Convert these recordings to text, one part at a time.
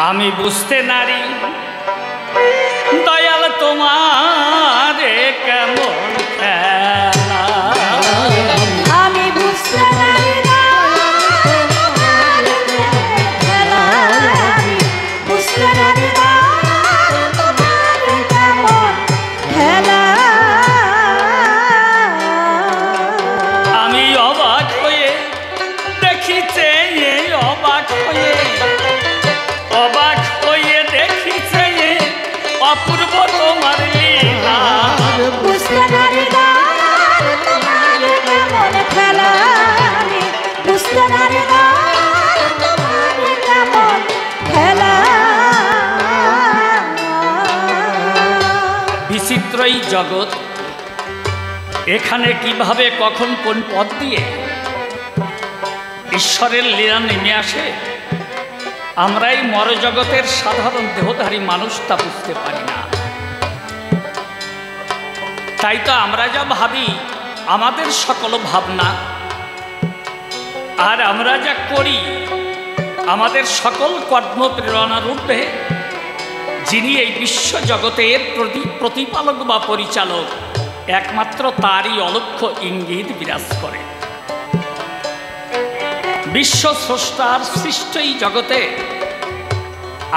আমি বুঝতে নারী দয়াল তোমারে কেমন খেলা আমি বুঝতে নারী খেলা আমি বুঝতে নারী কেমন খেলা আমি অবাক হয়ে দেখিতে অবাক হয়ে দেখিছে অপূর্ব তোমার লীলা বুঝতে নারী কেমন খেলা আমি বুঝতে নারী কেমন খেলা বিচিত্র এই জগৎ এখানে কিভাবে কখন কোন পথ দিয়ে ঈশ্বরের লীলা নেমে আসে আমরা এই মরজগতের সাধারণ দেহধারী মানুষ তা বুঝতে পারি না। তাই তো আমরা যা ভাবি আমাদের সকল ভাবনা আর আমরা যা করি আমাদের সকল কর্মপ্রেরণার রূপে যিনি এই বিশ্ব জগতের প্রতিপালক বা পরিচালক একমাত্র তারই অলক্ষ্য ইঙ্গিত বিরাজ করে। বিশ্ব স্রষ্টার সৃষ্ট এই জগতে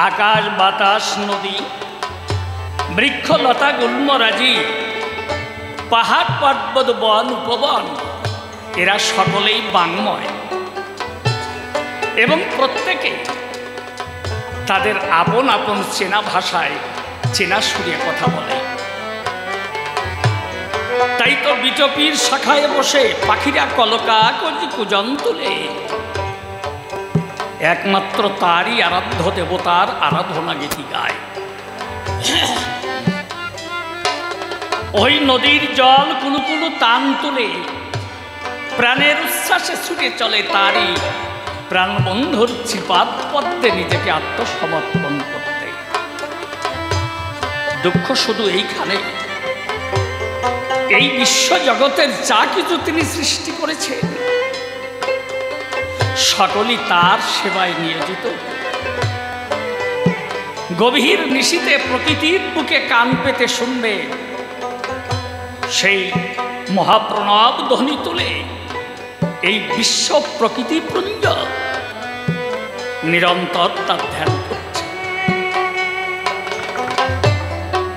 আকাশ বাতাস নদী বৃক্ষলতা গুল্মরাজি পাহাড় পর্বত বন উপবন এরা সকলেই বাংময় এবং প্রত্যেকে তাদের আপন আপন চেনা ভাষায় চেনা সুরে কথা বলে। তাই তো বিটপির শাখায় বসে পাখিরা কলকা কজি কুজন তুলে একমাত্র তারই আরাধ্য দেবতার আরাধনা গীতি গায়। ওই নদীর জল কোনো কোনো টান তুলে প্রাণের উচ্ছ্বাসে ছুটে চলে তারই প্রাণবন্ধুর চিপাত পদ্মে নিজেকে আত্মসমর্পণ করতে। দুঃখ শুধু এইখানে এই বিশ্ব জগতের যা কিছু তিনি সৃষ্টি করেছেন সকলই তার সেবায় নিয়োজিত। গভীর নিশীতে প্রকৃতির বুকে কান পেতে শুনবে সেই মহাপ্রণব ধ্বনি তুলে এই বিশ্ব প্রকৃতি পুঞ্জ নিরন্তর তার ধ্যান করছে।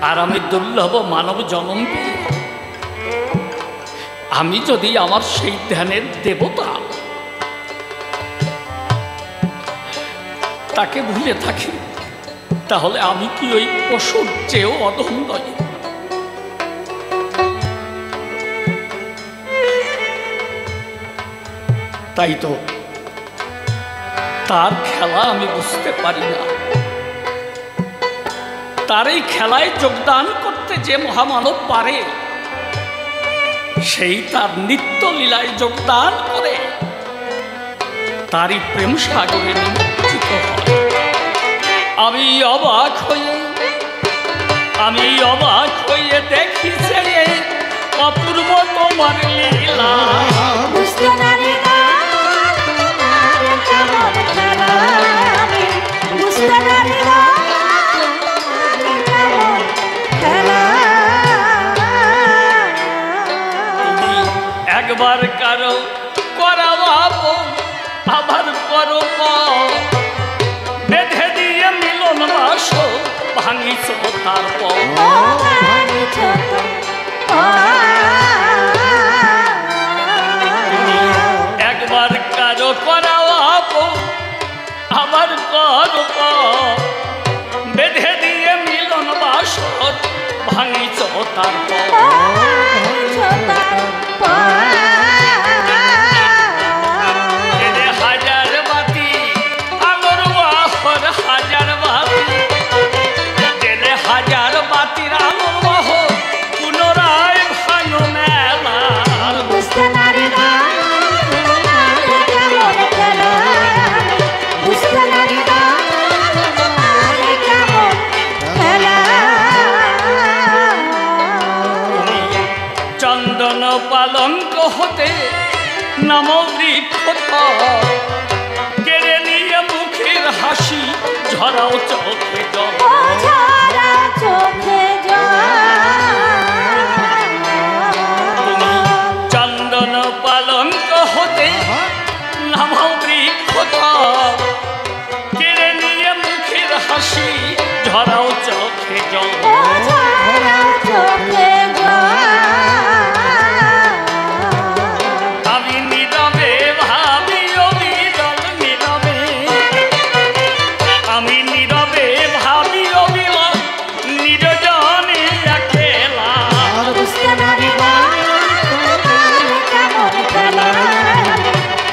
আর আমি দুর্লভ মানব জন্ম পেয়ে আমি যদি আমার সেই ধ্যানের দেবতা তাকে ভুলে থাকি তাহলে আমি কি ওই পশুর চেয়েও অধম নই? তাই তো তার খেলা আমি বুঝতে পারি না। তার এই খেলায় যোগদান করতে যে মহামানব পারে সেই তার নিত্য লীলায় যোগদান করে তারই প্রেম সাগরে নিমজ্জিত হয়। আমি অবাক হয়ে দেখিছে অপূর্ব তোমার লীলা বুঝতে নারী কেমন খেলা আমি বুঝতে নারী কেমন খেলা একবার কারো করাবো আবার করো বেঁধে দিয়ে মিলন বাস ভাঙিছ তারপর একবার কারো করাবো আবার করো বেঁধে দিয়ে মিলন বাস ভাঙিছ তারপর পালঙ্ক হতে নাম বৃক্ষ কেড়ে নিয়ে মুখের হাসি ঝরা ঝরাও চোখে জল ও ঝরা চোখে তুমি চন্দন পালঙ্ক হতে নামাও বৃক্ষতল কেড়ে নিয়ে মুখের হাসি ঝরাও চোখে জল ও ঝরা চোখে আমি নীরবে ভাবি অবিরল নীরবে আমি নীরবে ভাবি অবিরল নিরজনে একেলা বুঝতে পারিব তোমার কেমন খেলা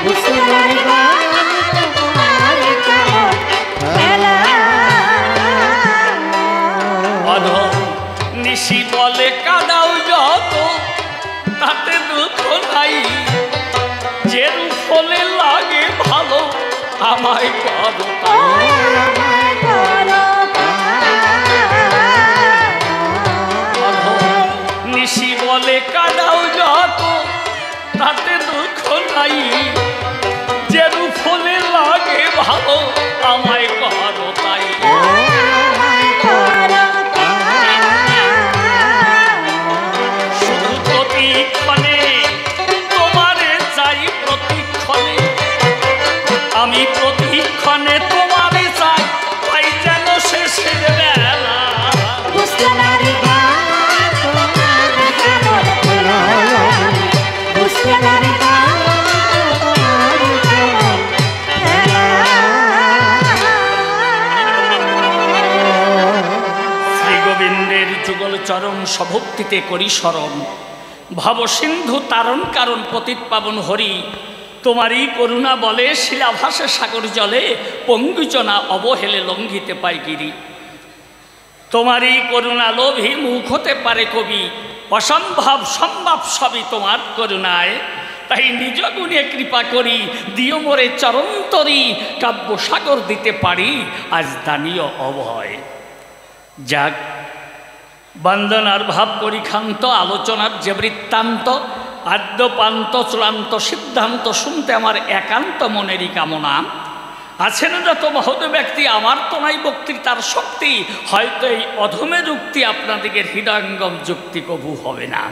বুঝতে পারিব তোমার কেমন খেলা অধম নিশি বলে কাদাও যত তাতে দুঃখ নাই যে ফলে লাগে ভালো আমায় করো তাই। আমায় করো অধম নিশি বলে কাদাও যত তাতে দুঃখ নাই যে ফলে লাগে ভালো আমায় করো তাই। আমায় করো শুধু প্রতিক্ষণে তোমারে চাই প্রতিক্ষণে আমি প্রতিক্ষণে তোমারে চাই তাই যেন শেষের বেলা বুঝতে পারিব তোমার কেমন খেলা বুঝতে পারিব তোমার কেমন খেলা শ্রী গোবিন্দের যুগল চরণ সভক্তিতে করি স্মরণ ভবসিন্ধু তারণ কারণ পতিত পাবন হরি তোমারই করুণা বলে শিলাভাসে সাগর জলে পঙ্গুচনা অবহেলে লঙ্ঘিতে পাই গিরি তোমারই করুণা লোভী মুখ হতে পারে কবি অসম্ভব সম্ভব সবই তোমার করুণায় তাই নিজ গুণে কৃপা করি দিও মোরে চরন্তরি কাব্য সাগর দিতে পারি আজ দানীয় অভয় যাক বন্দনার ভাব পরিখান্ত আলোচনার যে বৃত্তান্ত আদ্যপান্ত চূড়ান্ত সিদ্ধান্ত শুনতে আমার একান্ত মনেরই কামনা আছেন যত মহৎ ব্যক্তি আমার তো নাই বক্তৃতার শক্তি হয়তো এই অধমের যুক্তি আপনাদিগের হৃদয়ঙ্গম যুক্তি কবু হবে না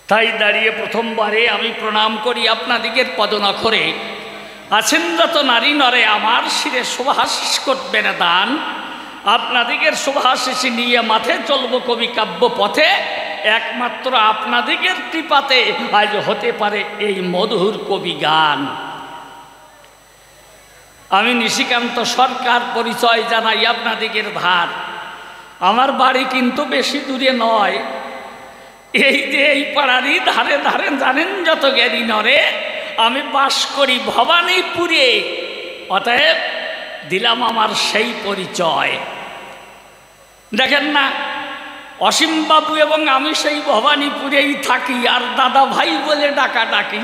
তাই দাঁড়িয়ে প্রথমবারে আমি প্রণাম করি আপনাদিগের পদনখরে আছেন যত নারী নরে আমার শিরে শুভাশিস করবে না দান আপনাদিগের শুভাশিসি নিয়ে মাঠে চলব কবি কাব্য পথে একমাত্র আপনাদিগের কৃপাতে আজ হতে পারে এই মধুর কবি গান আমি নিশিকান্ত সরকার পরিচয় জানাই আপনাদিগের ধার আমার বাড়ি কিন্তু বেশি দূরে নয় এই যে এই পাড়ারই ধারে ধারে জানেন যত জ্ঞানী নরে আমি বাস করি ভবানীপুরে অতএব দিলাম আমার সেই পরিচয় দেখেন না অসীমবাবু এবং আমি সেই ভবানীপুরেই থাকি আর দাদা ভাই বলে ডাকাডাকি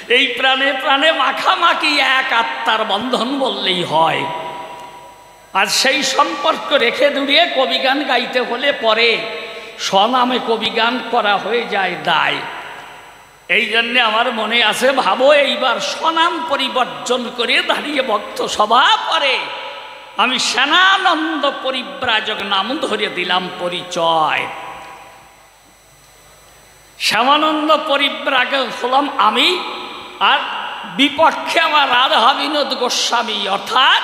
এই প্রাণে প্রাণে মাখামাখি এক আত্মার বন্ধন বললেই হয় আর সেই সম্পর্ক রেখে দূরে কবিগান গাইতে হলে পরে স্বনামে কবিগান করা হয়ে যায় দায় এই জন্যে আমার মনে আছে ভাবো এইবার স্বনাম পরিবর্তন করে দাঁড়িয়ে ভক্ত সভা পরে আমি সেনানন্দ পরিব্রাজক নাম ধরে দিলাম পরিচয় শ্যামানন্দ পরিব্রাজক হলাম আমি আর বিপক্ষে আমার রাধা বিনোদ গোস্বামী অর্থাৎ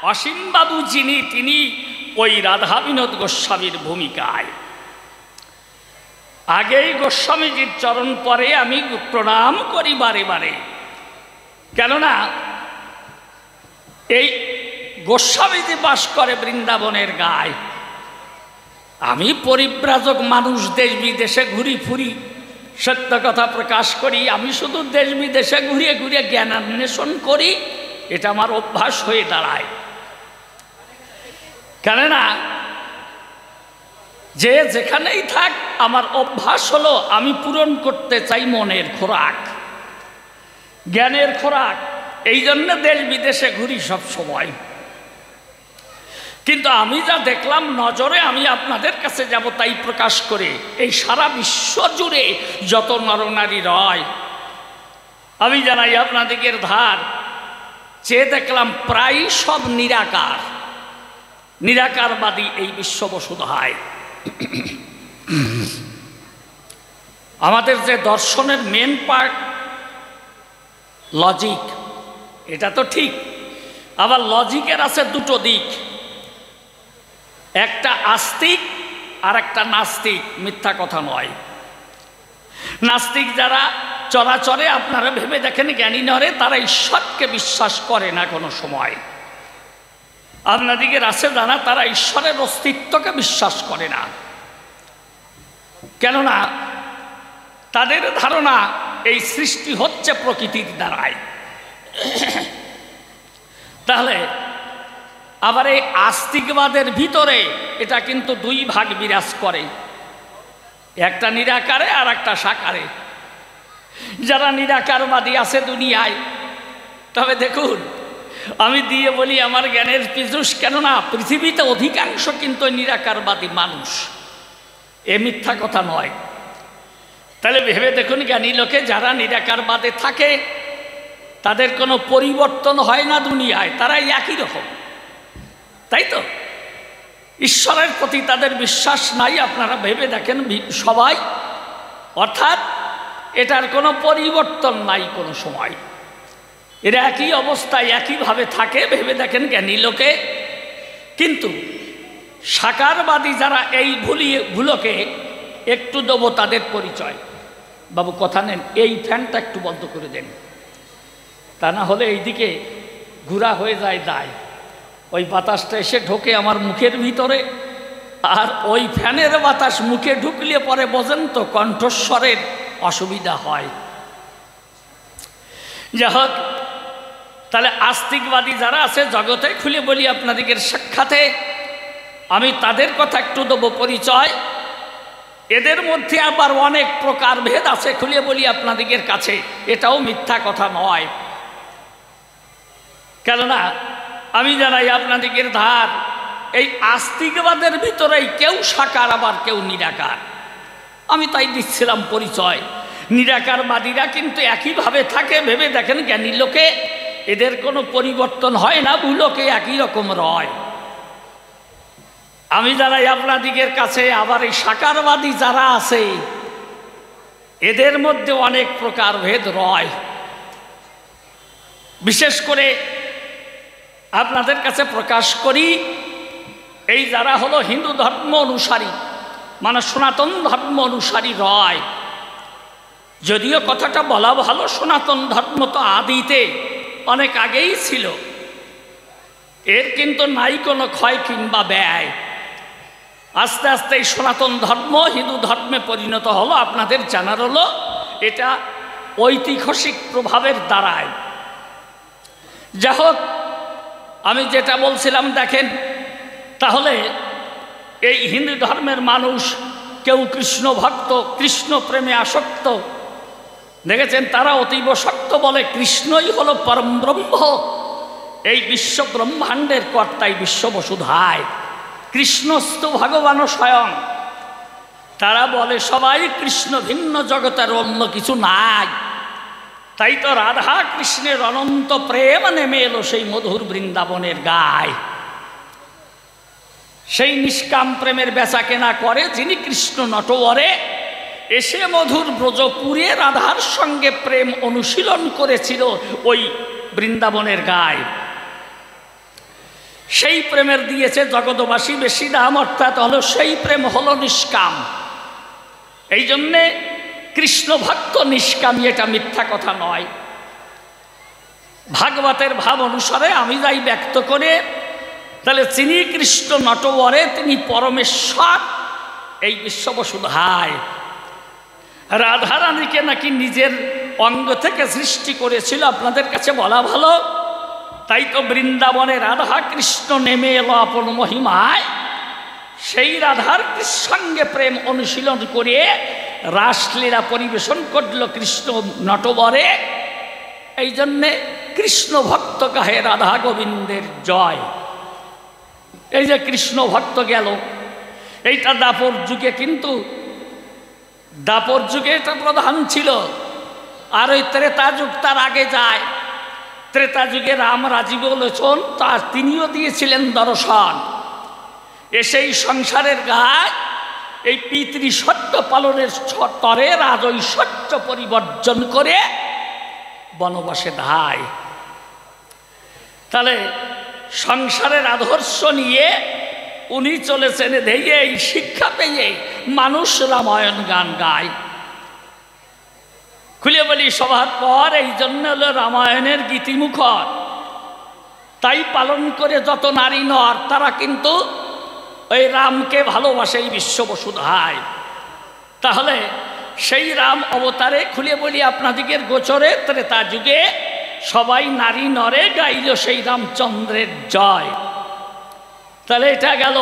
অসীমবাবু যিনি তিনি ওই রাধা বিনোদ গোস্বামীর ভূমিকায় আগেই গোস্বামীজির চরণ পরে আমি প্রণাম করি বারে বারে কেননা এই গোস্বামীজি বাস করে বৃন্দাবনের গায়ে আমি পরিব্রাজক মানুষ দেশ বিদেশে ঘুরি ফুরি সত্য কথা প্রকাশ করি আমি শুধু দেশ বিদেশে ঘুরিয়ে ঘুরিয়ে জ্ঞানান্বেষণ করি এটা আমার অভ্যাস হয়ে দাঁড়ায় কেননা যে যেখানেই থাক আমার অভ্যাস হলো আমি পূরণ করতে চাই মনের খোরাক জ্ঞানের খোরাক এই জন্য দেশ বিদেশে ঘুরি সব সময় কিন্তু আমি যা দেখলাম নজরে আমি আপনাদের কাছে যাব তাই প্রকাশ করে এই সারা বিশ্ব জুড়ে যত নরনারী রয় আমি জানাই আপনাদের ধার চেয়ে দেখলাম প্রায় সব নিরাকার, নিরাকারবাদী এই বিশ্ববসুধায়। আমাদের যে দর্শনের মেন পার্ট লজিক, এটা তো ঠিক, আবার লজিকের আছে দুটো দিক, একটা আস্তিক আর একটা নাস্তিক, মিথ্যা কথা নয়। নাস্তিক যারা চরাচরে আপনারা ভেবে দেখেন জ্ঞানী নরে, তারা ঈশ্বরকে বিশ্বাস করে না কোনো সময়। আপনাদিকে আছে জানা, তারা ঈশ্বরের অস্তিত্বকে বিশ্বাস করে না, কেননা তাদের ধারণা এই সৃষ্টি হচ্ছে প্রকৃতির দ্বারায়। তাহলে আবার এই আস্তিকবাদের ভিতরে এটা কিন্তু দুই ভাগ বিরাজ করে, একটা নিরাকারে আর একটা সাকারে। যারা নিরাকারবাদী আছে দুনিয়ায়, তবে দেখুন আমি দিয়ে বলি আমার জ্ঞানের পীযূষ, কেননা পৃথিবীতে অধিকাংশ কিন্তু নিরাকারবাদী মানুষ, এ মিথ্যা কথা নয়। তাহলে ভেবে দেখুন জ্ঞানী লোকে যারা নিরাকারবাদে থাকে তাদের কোনো পরিবর্তন হয় না দুনিয়ায়, তারা একই রকম, তাই তো? ঈশ্বরের প্রতি তাদের বিশ্বাস নাই, আপনারা ভেবে দেখেন সবাই, অর্থাৎ এটার কোনো পরিবর্তন নাই কোনো সময়, এরা একই অবস্থায় একইভাবে থাকে, ভেবে দেখেন জ্ঞানী লোকে। কিন্তু সাকারবাদী যারা এই ভুলকে একটু দেবো তাদের পরিচয়। বাবু কথা নেন, এই ফ্যানটা একটু বন্ধ করে দেন, তা না হলে এইদিকে ঘোরা হয়ে যায় দায়, ওই বাতাসটা এসে ঢোকে আমার মুখের ভিতরে, আর ওই ফ্যানের বাতাস মুখে ঢুকলে পরে বোঝেন তো কণ্ঠস্বরের অসুবিধা হয়। যাই হোক, তাহলে আস্তিকবাদী যারা আছে জগতে, খুলে বলি আপনাদের সাক্ষাতে, আমি তাদের কথা একটু দেবো পরিচয়। এদের মধ্যে আবার অনেক প্রকার ভেদ আছে, খুলে বলি আপনাদের কাছে, এটাও মিথ্যা কথা নয়। কেননা আমি জানাই আপনাদের ধার, এই আস্তিকবাদের ভিতরেই কেউ সাকার আবার কেউ নিরাকার। আমি তাই দিচ্ছিলাম পরিচয়। নিরাকারবাদীরা কিন্তু একইভাবে থাকে, ভেবে দেখেন জ্ঞানী লোকে এদের কোনো পরিবর্তন হয় না, ভুলোকে একই রকম রয়। আমি জানাই আপনাদের কাছে আবার এই সাকারবাদী যারা আছে এদের মধ্যে অনেক প্রকার ভেদ রয়। বিশেষ করে আপনাদের কাছে প্রকাশ করি, এই যারা হলো হিন্দু ধর্ম অনুসারী, মানে সনাতন ধর্ম অনুসারী রয়, যদিও কথাটা বলা ভালো, সনাতন ধর্ম তো আদিতে অনেক আগেই ছিল, এর কিন্তু নাই কোনো ক্ষয় কিংবা ব্যয়। আস্তে আস্তে এই সনাতন ধর্ম হিন্দু ধর্মে পরিণত হলো, আপনাদের জানার হলো এটা ঐতিহাসিক প্রভাবের দ্বারায়। যাই হোক, আমি যেটা বলছিলাম দেখেন, তাহলে এই হিন্দু ধর্মের মানুষ কেউ কৃষ্ণ ভক্ত, কৃষ্ণ প্রেমে আসক্ত, দেখেছেন তারা অতীব শক্ত বলে কৃষ্ণই হলো পরম ব্রহ্ম, এই বিশ্ব ব্রহ্মাণ্ডের কর্তাই বিশ্ববসুধায়, কৃষ্ণস্তু ভগবান স্বয়ং। তারা বলে সবাই কৃষ্ণ ভিন্ন, জগতের অন্য কিছু নাই। তাই তো রাধা কৃষ্ণের অনন্ত প্রেম নেমে এলো সেই মধুর বৃন্দাবনের গায়। সেই নিষ্কাম প্রেমের বেচা কেনা করে যিনি কৃষ্ণ নটবরে এসে মধুর ব্রজপুরে রাধার সঙ্গে প্রেম অনুশীলন করেছিল ওই বৃন্দাবনের গায়। সেই প্রেমের দিয়েছে জগৎবাসী বেশি দাম, অর্থাৎ হলো সেই প্রেম হলো নিষ্কাম। এই জন্যে কৃষ্ণ ভক্ত নিষ্কামী, এটা মিথ্যা কথা নয়। ভাগবতের ভাব অনুসারে আমি যাই ব্যক্ত করে, তাহলে তিনি কৃষ্ণ নটবরে, তিনি পরমেশ্বর এই বিশ্ববসুধায়। রাধারানীকে নাকি নিজের অঙ্গ থেকে সৃষ্টি করেছিল, আপনাদের কাছে বলা ভালো। তাই তো বৃন্দাবনে রাধা কৃষ্ণ নেমে এলো আপন মহিমায়, সেই রাধার সঙ্গে প্রেম অনুশীলন করে রাসলীলা পরিবেশন করল কৃষ্ণ নটবরে। এই জন্যে কৃষ্ণ ভক্ত কাহে রাধা গোবিন্দের জয়। এই যে কৃষ্ণ ভক্ত গেল, এইটা দাপর যুগে, কিন্তু দাপর যুগে এটা প্রধান ছিল। আর ওই ত্রেতা যুগ তার আগে যায়। ত্রেতা যুগে রাম রাজীব লোচন তার তিনিও দিয়েছিলেন দর্শন। এসেই সংসারের গায়ে এই পিতৃসত্য পালনের তরে রাজৈশ্বর্য পরিবর্জন করে বনবাসে ধায়। তাহলে সংসারের আদর্শ নিয়ে উনি চলেছেন ধেয়ে এই শিক্ষা পেয়ে মানুষ রামায়ণ গান গায়। খুলে বলি সবার পর এই জন্য হলো রামায়ণের গীতিমুখর। তাই পালন করে যত নারী নর তারা কিন্তু ওই রামকে ভালোবাসে এই বিশ্ববসুধায়। তাহলে সেই রাম অবতারে খুলে বলি আপনাদিগের গোচরে ত্রেতা যুগে সবাই নারী নরে গাইল সেই রামচন্দ্রের জয়। তাহলে এটা গেল।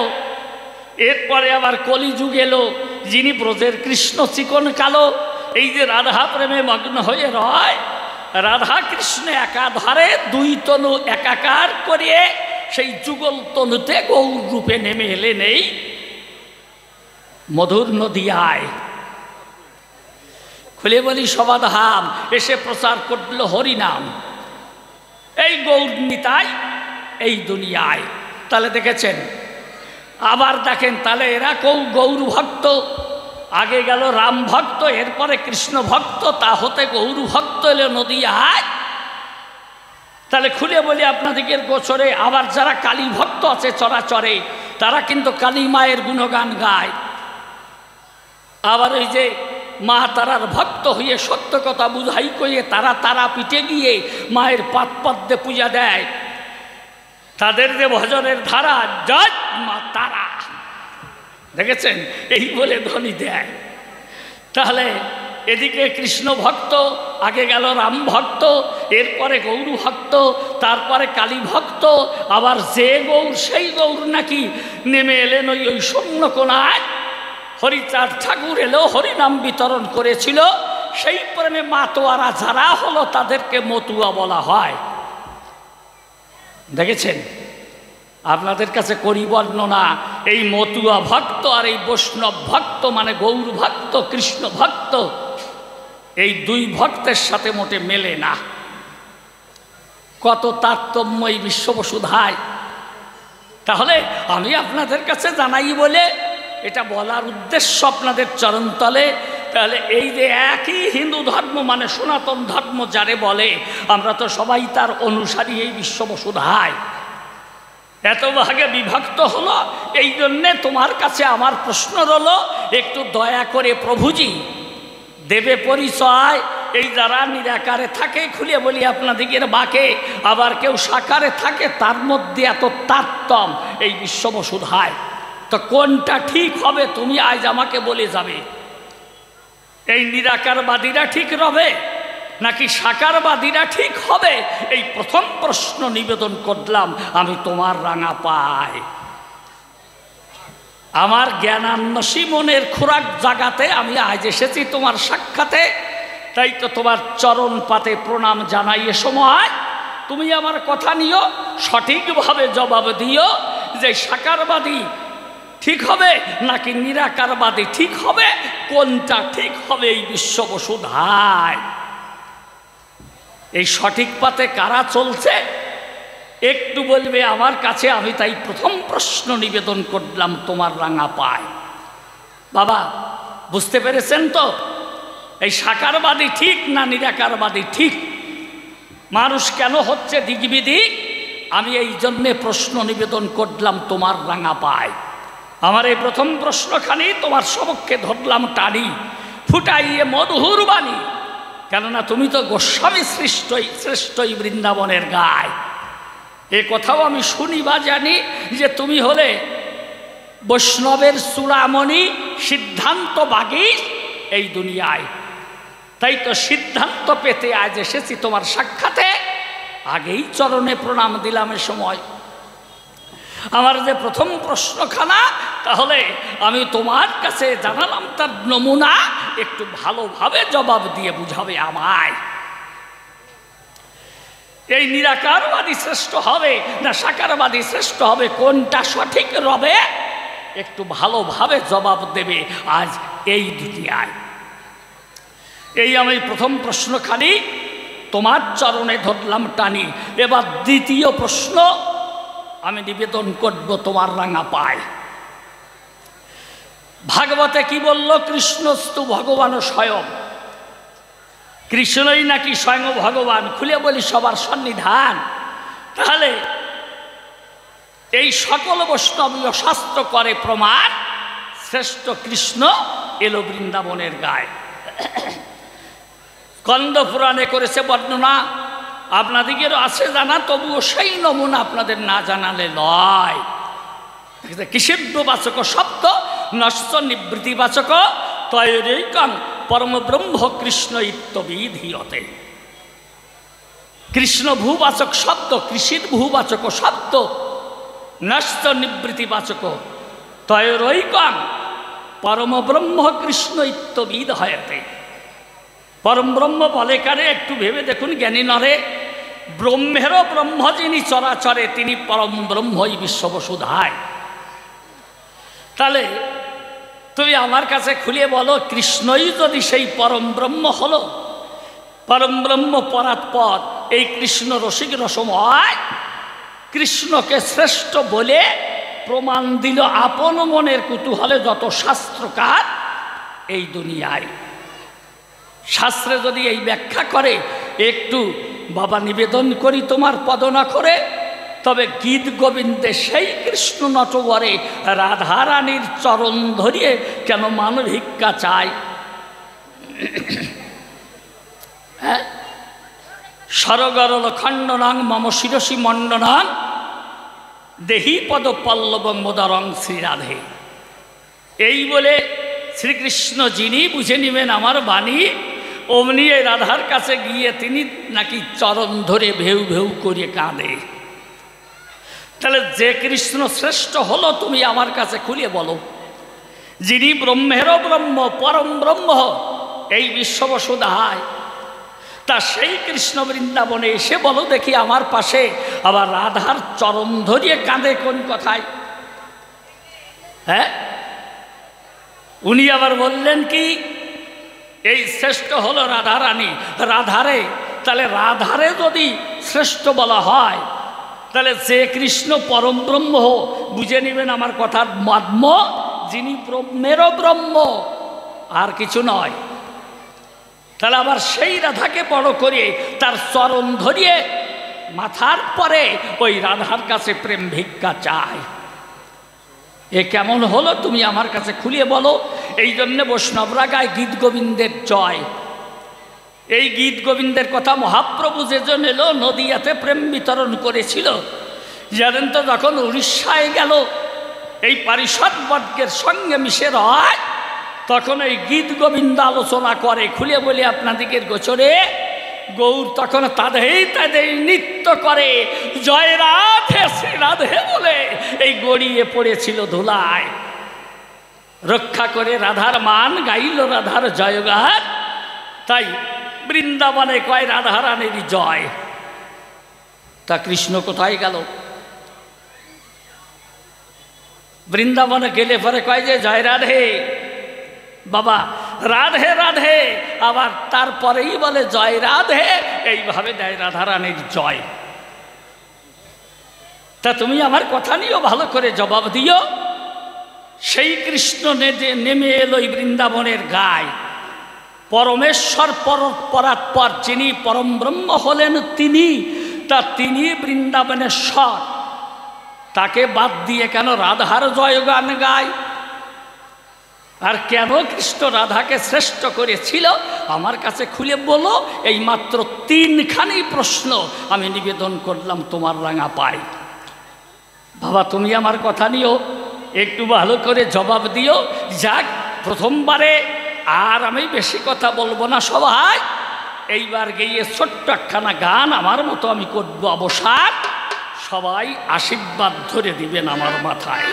এরপরে আবার কলিযুগ এলো, যিনি ব্রজের কৃষ্ণ চিকন কালো। এই যে রাধা প্রেমে মগ্ন হয়ে রয়, রাধা কৃষ্ণ একাধারে দুই তনু একাকার করিয়ে সেই যুগল তনুতে গৌর রূপে নেমে এলেন এই মধুর নদিয়ায়। খুলে বলি সবাধাম এসে প্রচার করল হরিনাম এই গৌর নিতাই এই দুনিয়ায়। তাহলে দেখেছেন, আবার দেখেন তাহলে এরা গৌর ভক্ত। আগে গেল রাম ভক্ত, এরপরে কৃষ্ণ ভক্ত, তা হতে গৌর ভক্ত এলো নদিয়ায়। তাহলে খুলে বলি আপনাদিগের গোচরে আবার যারা কালী ভক্ত আছে চরাচরে, তারা কিন্তু কালী মায়ের গুণগান গায়। আবার ওই যে মা তারার ভক্ত হয়ে সত্য কথা বুঝাই কইয়ে তারা তারাপীঠে গিয়ে মায়ের পাদ পদ্মে পূজা দেয়। তাদের যে ভজনের ধারা জয় মা তারা, দেখেছেন, এই বলে ধ্বনি দেয়। তাহলে এদিকে কৃষ্ণ ভক্ত, আগে গেল রাম ভক্ত, এরপরে গৌর ভক্ত, তারপরে কালী ভক্ত। আবার যে গৌর সেই গৌর নাকি নেমে এলেন ওই শূন্যকোণায়। হরিচাঁদ ঠাকুর এলো, হরিনাম বিতরণ করেছিল। সেই প্রেমে মাতোয়ারা যারা হলো তাদেরকে মতুয়া বলা হয়। দেখেছেন, আপনাদের কাছে করি বর্ণনা। এই মতুয়া ভক্ত আর এই বৈষ্ণব ভক্ত মানে গৌর ভক্ত কৃষ্ণ ভক্ত, এই দুই ভক্তের সাথে মোটে মেলে না। কত তারতম্য এই বিশ্ববসুধায়। তাহলে আমি আপনাদের কাছে জানাই বলে এটা বলার উদ্দেশ্য আপনাদের চরণতলে। তাহলে এই যে একই হিন্দু ধর্ম মানে সনাতন ধর্ম যারে বলে, আমরা তো সবাই তার অনুসারী এই বিশ্ববসুধায়। এত ভাগে বিভক্ত হলো, এই জন্যে তোমার কাছে আমার প্রশ্ন রইল, একটু দয়া করে প্রভুজি দেবে পরিচয়। এই যারা নিরাকারে থাকে খুলে বলি আপনাদিগের বাকে, আবার কেউ সাকারে থাকে, তার মধ্যে এত তারতম্য এই বিশ্ববসুধায়। তো কোনটা ঠিক হবে তুমি আজ আমাকে বলে যাবে। এই নিরাকারবাদীরা ঠিক রবে নাকি সাকারবাদীরা ঠিক হবে? এই প্রথম প্রশ্ন নিবেদন করলাম আমি তোমার রাঙা পায়। আমার জ্ঞানান্বেষী মনের খোরাক জাগাতে আমি আজ এসেছি তোমার সাক্ষাতে। তাই তো তোমার চরণ পাতে প্রণাম জানাই। এ সময় তুমি আমার কথা নিও, সঠিকভাবে জবাব দিও যে সাকারবাদী ঠিক হবে নাকি নিরাকারবাদী ঠিক হবে, কোনটা ঠিক হবে এই বিশ্ববসুধায়। এই সঠিক পথে কারা চলছে একটু বলবে আমার কাছে। আমি তাই প্রথম প্রশ্ন নিবেদন করলাম তোমার রাঙা পায়। বাবা বুঝতে পেরেছেন তো, এই সাকারবাদী ঠিক না নিরাকারবাদী ঠিক? মানুষ কেন হচ্ছে দিগবিদিক? আমি এই জন্যে প্রশ্ন নিবেদন করলাম তোমার রাঙা পায়। আমার এই প্রথম প্রশ্নখানি তোমার সমক্ষে ধরলাম টানি, ফুটাইয়ে মধুর বাণী। কেননা তুমি তো গোস্বামী শ্রেষ্ঠই বৃন্দাবনের গায়। এ কথাও আমি শুনি বা জানি যে তুমি হলে বৈষ্ণবের চূড়ামণি, সিদ্ধান্ত বাগিস এই দুনিয়ায়। তাই তো সিদ্ধান্ত পেতে আজ এসেছি তোমার সাক্ষাতে। আগেই চরণে প্রণাম দিলাম। এ সময় আমার যে প্রথম প্রশ্নখানা, তাহলে আমি তোমার কাছে জানালাম তার নমুনা, একটু ভালোভাবে জবাব দিয়ে বুঝাবে আমায়। এই নিরাকারবাদী শ্রেষ্ঠ হবে না সাকারবাদী শ্রেষ্ঠ হবে, কোনটা সঠিক রবে একটু ভালোভাবে জবাব দেবে আজ এই দুনিয়ায়। এই আমি প্রথম প্রশ্নখানি তোমার চরণে ধরলাম টানি। এবার দ্বিতীয় প্রশ্ন আমি নিবেদন করব তোমার রাঙা পায়। ভাগবতে কি বলল? কৃষ্ণস্তু ভগবান স্বয়ং। কৃষ্ণই নাকি স্বয়ং ভগবান। খুলে বলি সবার সন্নিধান। তাহলে এই সকল বৈষ্ণবীয় শাস্ত্র করে প্রমাণ শ্রেষ্ঠ কৃষ্ণ এলো বৃন্দাবনের গায়ে। স্কন্দ পুরাণে করেছে বর্ণনা, আপনাদেরও আছে জানা, তবুও সেই নমুনা আপনাদের না জানালে নয়। কিসেব্যবাচক শব্দ নশ্চ নিবৃত্তিবাচক তৈরৈকং পরম ব্রহ্ম কৃষ্ণ ইত্যবিধীয়তে। কৃষ্ণ ভূবাচক শব্দ, কৃষির ভূবাচক শব্দ নশ্চ নিবৃত্তিবাচক তৈরৈকং পরম ব্রহ্ম কৃষ্ণ ইত্যবিদ হয়তে। পরম ব্রহ্ম বলে কারে একটু ভেবে দেখুন জ্ঞানী নরে। ব্রহ্মেরও ব্রহ্ম যিনি চরাচরে তিনি পরম ব্রহ্মই বিশ্ববসুধায়। তাহলে তুমি আমার কাছে খুলে বলো, কৃষ্ণই যদি সেই পরম ব্রহ্ম হলো, পরম ব্রহ্ম পরাৎপর এই কৃষ্ণ রসিক রসময়, কৃষ্ণকে শ্রেষ্ঠ বলে প্রমাণ দিল আপন মনের কুতূহলে যত শাস্ত্রকার এই দুনিয়ায়। শাস্ত্রে যদি এই ব্যাখ্যা করে, একটু বাবা নিবেদন করি তোমার পদনখরে, তবে গীত গোবিন্দে সেই কৃষ্ণ নটবরে রাধারানীর চরণ ধরিয়ে কেন মান ভিক্ষা চায়? হ্যাঁ, সরগরল খণ্ডনাং মম শিরসি মণ্ডনাং দেহি পদ পল্লব মোদরং শ্রীরাধে। এই বলে শ্রীকৃষ্ণ যিনি বুঝে নেবেন আমার বাণী, অমনি এই রাধার কাছে গিয়ে তিনি নাকি চরণ ধরে ভেউ ভেউ করে কাঁদে। তাহলে যে কৃষ্ণ শ্রেষ্ঠ হলো তুমি আমার কাছে খুলে বলো, যিনি ব্রহ্মেরও ব্রহ্ম পরম ব্রহ্ম এই বিশ্ববসুধায়, তা সেই কৃষ্ণ বৃন্দাবনে এসে বলো দেখি আমার পাশে আবার রাধার চরণ ধরিয়ে কাঁদে কোন কথায়? হ্যাঁ, উনি আবার বললেন কি এই শ্রেষ্ঠ হলো রাধারানী। রাধারে, তাহলে রাধারে যদি শ্রেষ্ঠ বলা হয়, তাহলে যে কৃষ্ণ পরম ব্রহ্ম বুঝে নেবেন আমার কথার মর্ম, যিনি ব্রহ্মেরও ব্রহ্ম আর কিছু নয়। তাহলে আবার সেই রাধাকে বড় করে তার চরণ ধরিয়ে মাথার পরে ওই রাধার কাছে প্রেম ভিক্ষা চায়। এ কেমন হলো তুমি আমার কাছে খুলিয়ে বলো। এই জন্যে বৈষ্ণবরা গায় গীত গোবিন্দের জয়। এই গীত গোবিন্দের কথা মহাপ্রভু যেজন এলো নদিয়াতে প্রেম বিতরণ করেছিল, জানেন তো, যখন উড়িষ্যায় গেল এই পারিষদ বর্গের সঙ্গে মিশে রয়, তখন এই গীত গোবিন্দ আলোচনা করে। খুলে বলি আপনাদিকে গোচরে, গৌর তখন তাদেরই নৃত্য করে জয় রাধে শ্রী রাধে বলে এই গড়িয়ে পড়েছিল ধুলায়। রক্ষা করে রাধার মান গাইল রাধার জয়গান। তাই বৃন্দাবনে কয় রাধারানীর জয়। তা কৃষ্ণ কোথায় গেল? বৃন্দাবনে গেলে পরে কয় যে জয় রাধে বাবা, রাধে রাধে, আবার তারপরেই বলে জয় রাধে। এইভাবে দেয় রাধারানীর জয়। তা তুমি আমার কথা নিয়েও ভালো করে জবাব দিও। সেই কৃষ্ণ নেমে এলো এই বৃন্দাবনের গায়ে। পরমেশ্বর পরাৎপর যিনি পরম ব্রহ্ম হলেন তিনি, তা তিনি বৃন্দাবনেশ্বর। তাকে বাদ দিয়ে কেন রাধার জয়গান গায়? আর কেন কৃষ্ণ রাধাকে শ্রেষ্ঠ করেছিল আমার কাছে খুলে বলো। এই মাত্র তিনখানি প্রশ্ন আমি নিবেদন করলাম তোমার রাঙা পায়। বাবা তুমি আমার কথা নিও, একটু ভালো করে জবাব দিও। যাক, প্রথমবারে আর আমি বেশি কথা বলবো না সবাই। এইবার গিয়ে ছোট্ট একখানা গান আমার মতো আমি করবো অবসান। সবাই আশীর্বাদ ধরে দিবেন আমার মাথায়।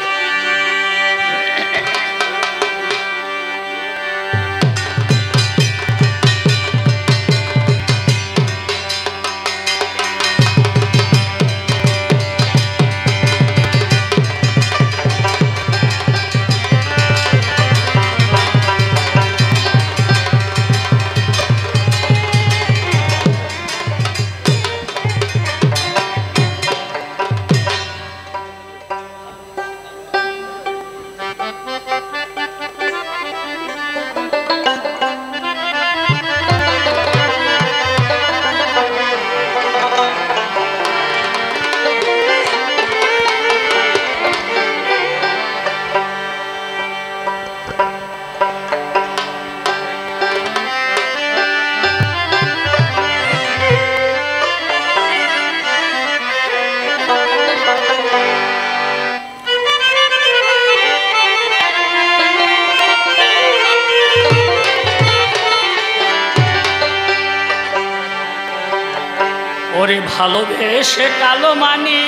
ভালোবেসে কালো মানি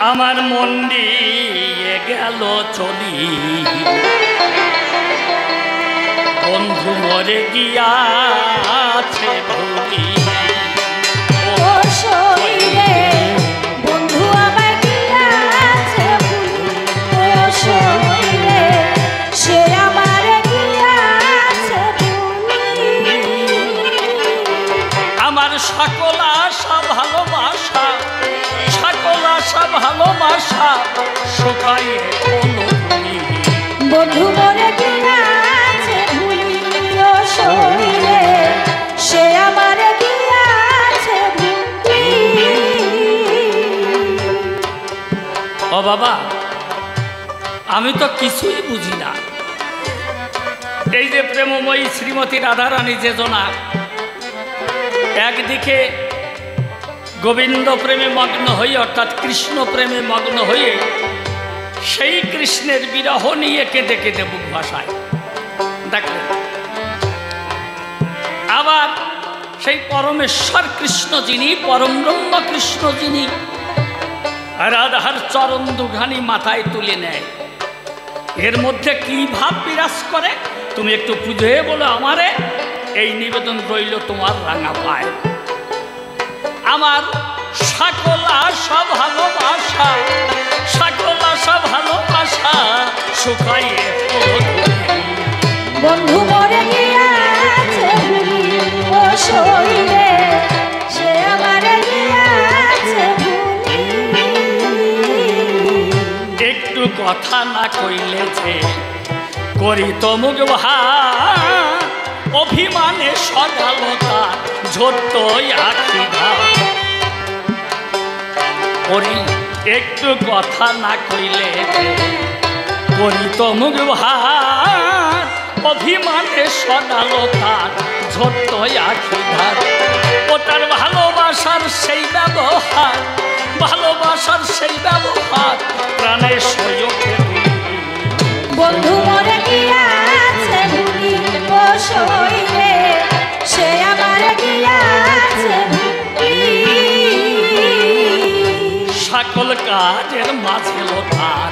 আমার মন দিয়ে গেল চলি বন্ধু মরে গিয়াছে ভুলি ও শরীরে বন্ধু আমায় গিয়াছে ভুলি ও শরীরে সে আমার গিয়াছে ভুলি আমার সকল আশা ভালোবাসা সকল আশা ভালোবাসা শুকাইয়ে কোনো ভুলি বন্ধু মরে গিয়াছে ভুলি ও শরীরে সে আমার গিয়াছে ভুলি ও বাবা আমি তো কিছুই বুঝি না এই যে প্রেমময়ী শ্রীমতী রাধারানী যোজনা একদিকে গোবিন্দ প্রেমে মগ্ন হয়ে অর্থাৎ কৃষ্ণ প্রেমে মগ্ন হয়ে সেই কৃষ্ণের বিরহ নিয়ে কেঁদে কেঁদে বুক ভাসায় দেখলেন আবার সেই পরমেশ্বর কৃষ্ণ যিনি পরম ব্রহ্ম কৃষ্ণ যিনি রাধার চরণ দুঘানি মাথায় তুলে নেয় এর মধ্যে কি ভাব বিরাজ করে তুমি একটু বুঝে বলো আমারে এই নিবেদন রইল তোমার রাঙা পায় আমার সকল আশা ভালোবাসা সকল আশা ভালোবাসা শুকাইয়ে বন্ধু মরে গিয়াছে ভুলি ও শরীরে সে আমার গিয়াছে ভুলি একটু কথা না কইলে যে করি তো মুখ ভা অভিমানে সদালতা ঝোট আখি করি একটু কথা না কইলে করি তো মুখ ভার অভিমানে সদালতা ঝোট আখি ধার ওটার ভালোবাসার সেই ব্যবহার ভালোবাসার সেই ব্যবহার প্রাণের সয়োগে বন্ধু মরে গিয়াছে ভুলি ও শরীরে সে আমার গিয়াছে ভুলি সকল কাজের মাঝে লোকার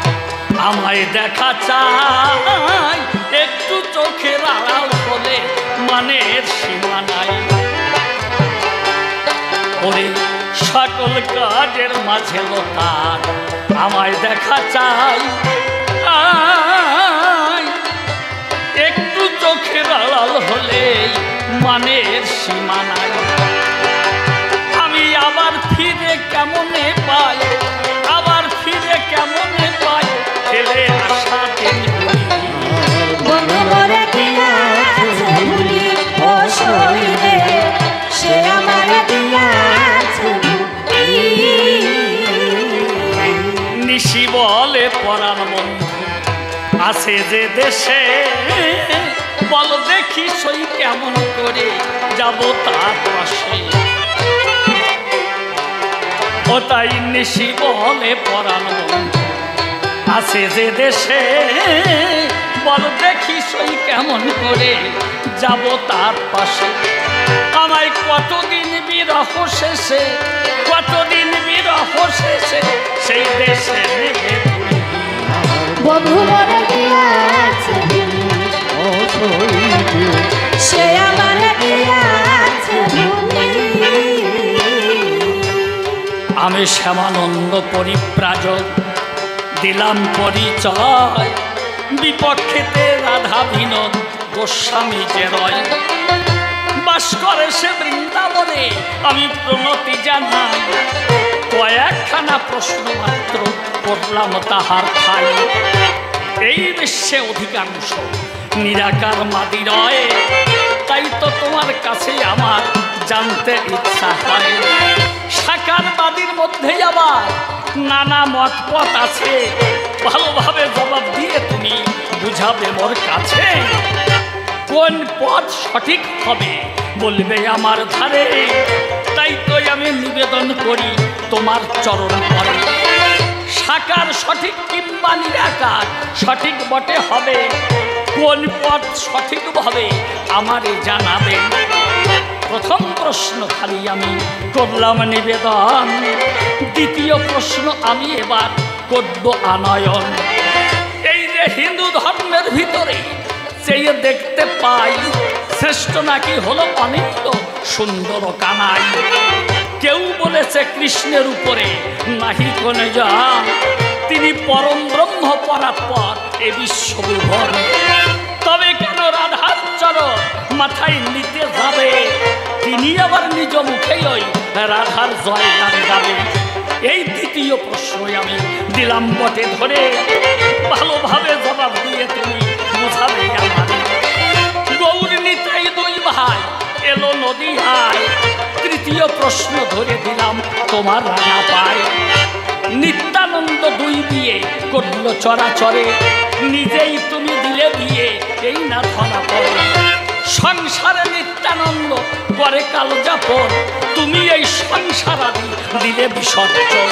আমায় দেখা চাই একটু চোখের আড়াল হলে মানের সীমা নাই ওরে সকল কাজের মাঝে লোকার আমায় দেখা চাই একটু চোখের আড়াল হলে মানের সীমা নাই আমি আবার ফিরে কেমনে পাই আবার ফিরে কেমনে পাই ফেলে আসা দিন বন্ধু মরে গিয়াছে ভুলি ও শরীরে সে আমার গিয়াছে ভুলি নিশি বলে পরাণ বন্ধু আছে যে দেশে বল দেখি সই কেমন করে যাব তার পাশে ও তাই নিশি বলে পরাণ বন্ধু আছে যে দেশে বল দেখি সই কেমন করে যাব তার পাশে আমায় কতদিন বিরহ শেষে কতদিন বিরহ শেষে সেই দেশে নেবে বন্ধু মরে গিয়াছে ভুলি ও শরীরে সে আমার গিয়াছে ভুলি আমি শ্যামানন্দ পরিব্রাজক দিলাম পরিচয় বিপক্ষেতে রাধা বিনোদ গোস্বামী যে রয় বাস করে সে বৃন্দাবনে আমি প্রণতি জানাই কয়েকখানা প্রশ্ন মাত্র করলাম তাহার ঠাই এই বিশ্বে অধিকাংশ নিরাকার মাদি রয় তাই তো তোমার কাছে আমার জানতে ইচ্ছা হয় সাকার বাদীর মধ্যে আবার নানা মত পথ আছে ভালোভাবে জবাব দিয়ে তুমি বুঝাবে মোর কাছে কোন পথ সঠিক হবে বলবে আমার ধারে তাই তো আমি নিবেদন করি তোমার চরণ পরে সাকার সঠিক কিংবা নিরাকার সঠিক বটে হবে কোন পথ সঠিক ভাবে আমারে জানাবে প্রথম প্রশ্ন খালি আমি করলাম নিবেদন, দ্বিতীয় প্রশ্ন আমি এবার করব আনয়ন। এই যে হিন্দু ধর্মের ভিতরে চেয়ে দেখতে পাই, শ্রেষ্ঠ নাকি হলো অনিন্দ সুন্দর কানাই। কেউ বলেছে কৃষ্ণের উপরে নাহি কোনে যান, তিনি পরম ব্রহ্ম পরাৎপর এ বিশ্বভুবন। তবে কেন রাধার চরণ মাথায় নিতে যাবে, তিনি আবার নিজ মুখেই ওই রাধার জয় গান গাবে। এই দ্বিতীয় প্রশ্ন আমি দিলাম বটে ধরে, ভালোভাবে জবাব দিয়ে তুমি বুঝাবে আমারে। গৌর নিতাই দুই ভাই এলো নদীয়ায়, তৃতীয় প্রশ্ন ধরে দিলাম তোমার রাঙা পায়। নিত্যানন্দ দুই বিয়ে করল চরাচরে, নিজেই তুমি দিলে বিয়ে এই না ধরা পড়ে। সংসারে নিত্যানন্দ করে কাল যাপন, তুমি এই সংসারাদি দিলে বিসর্জন।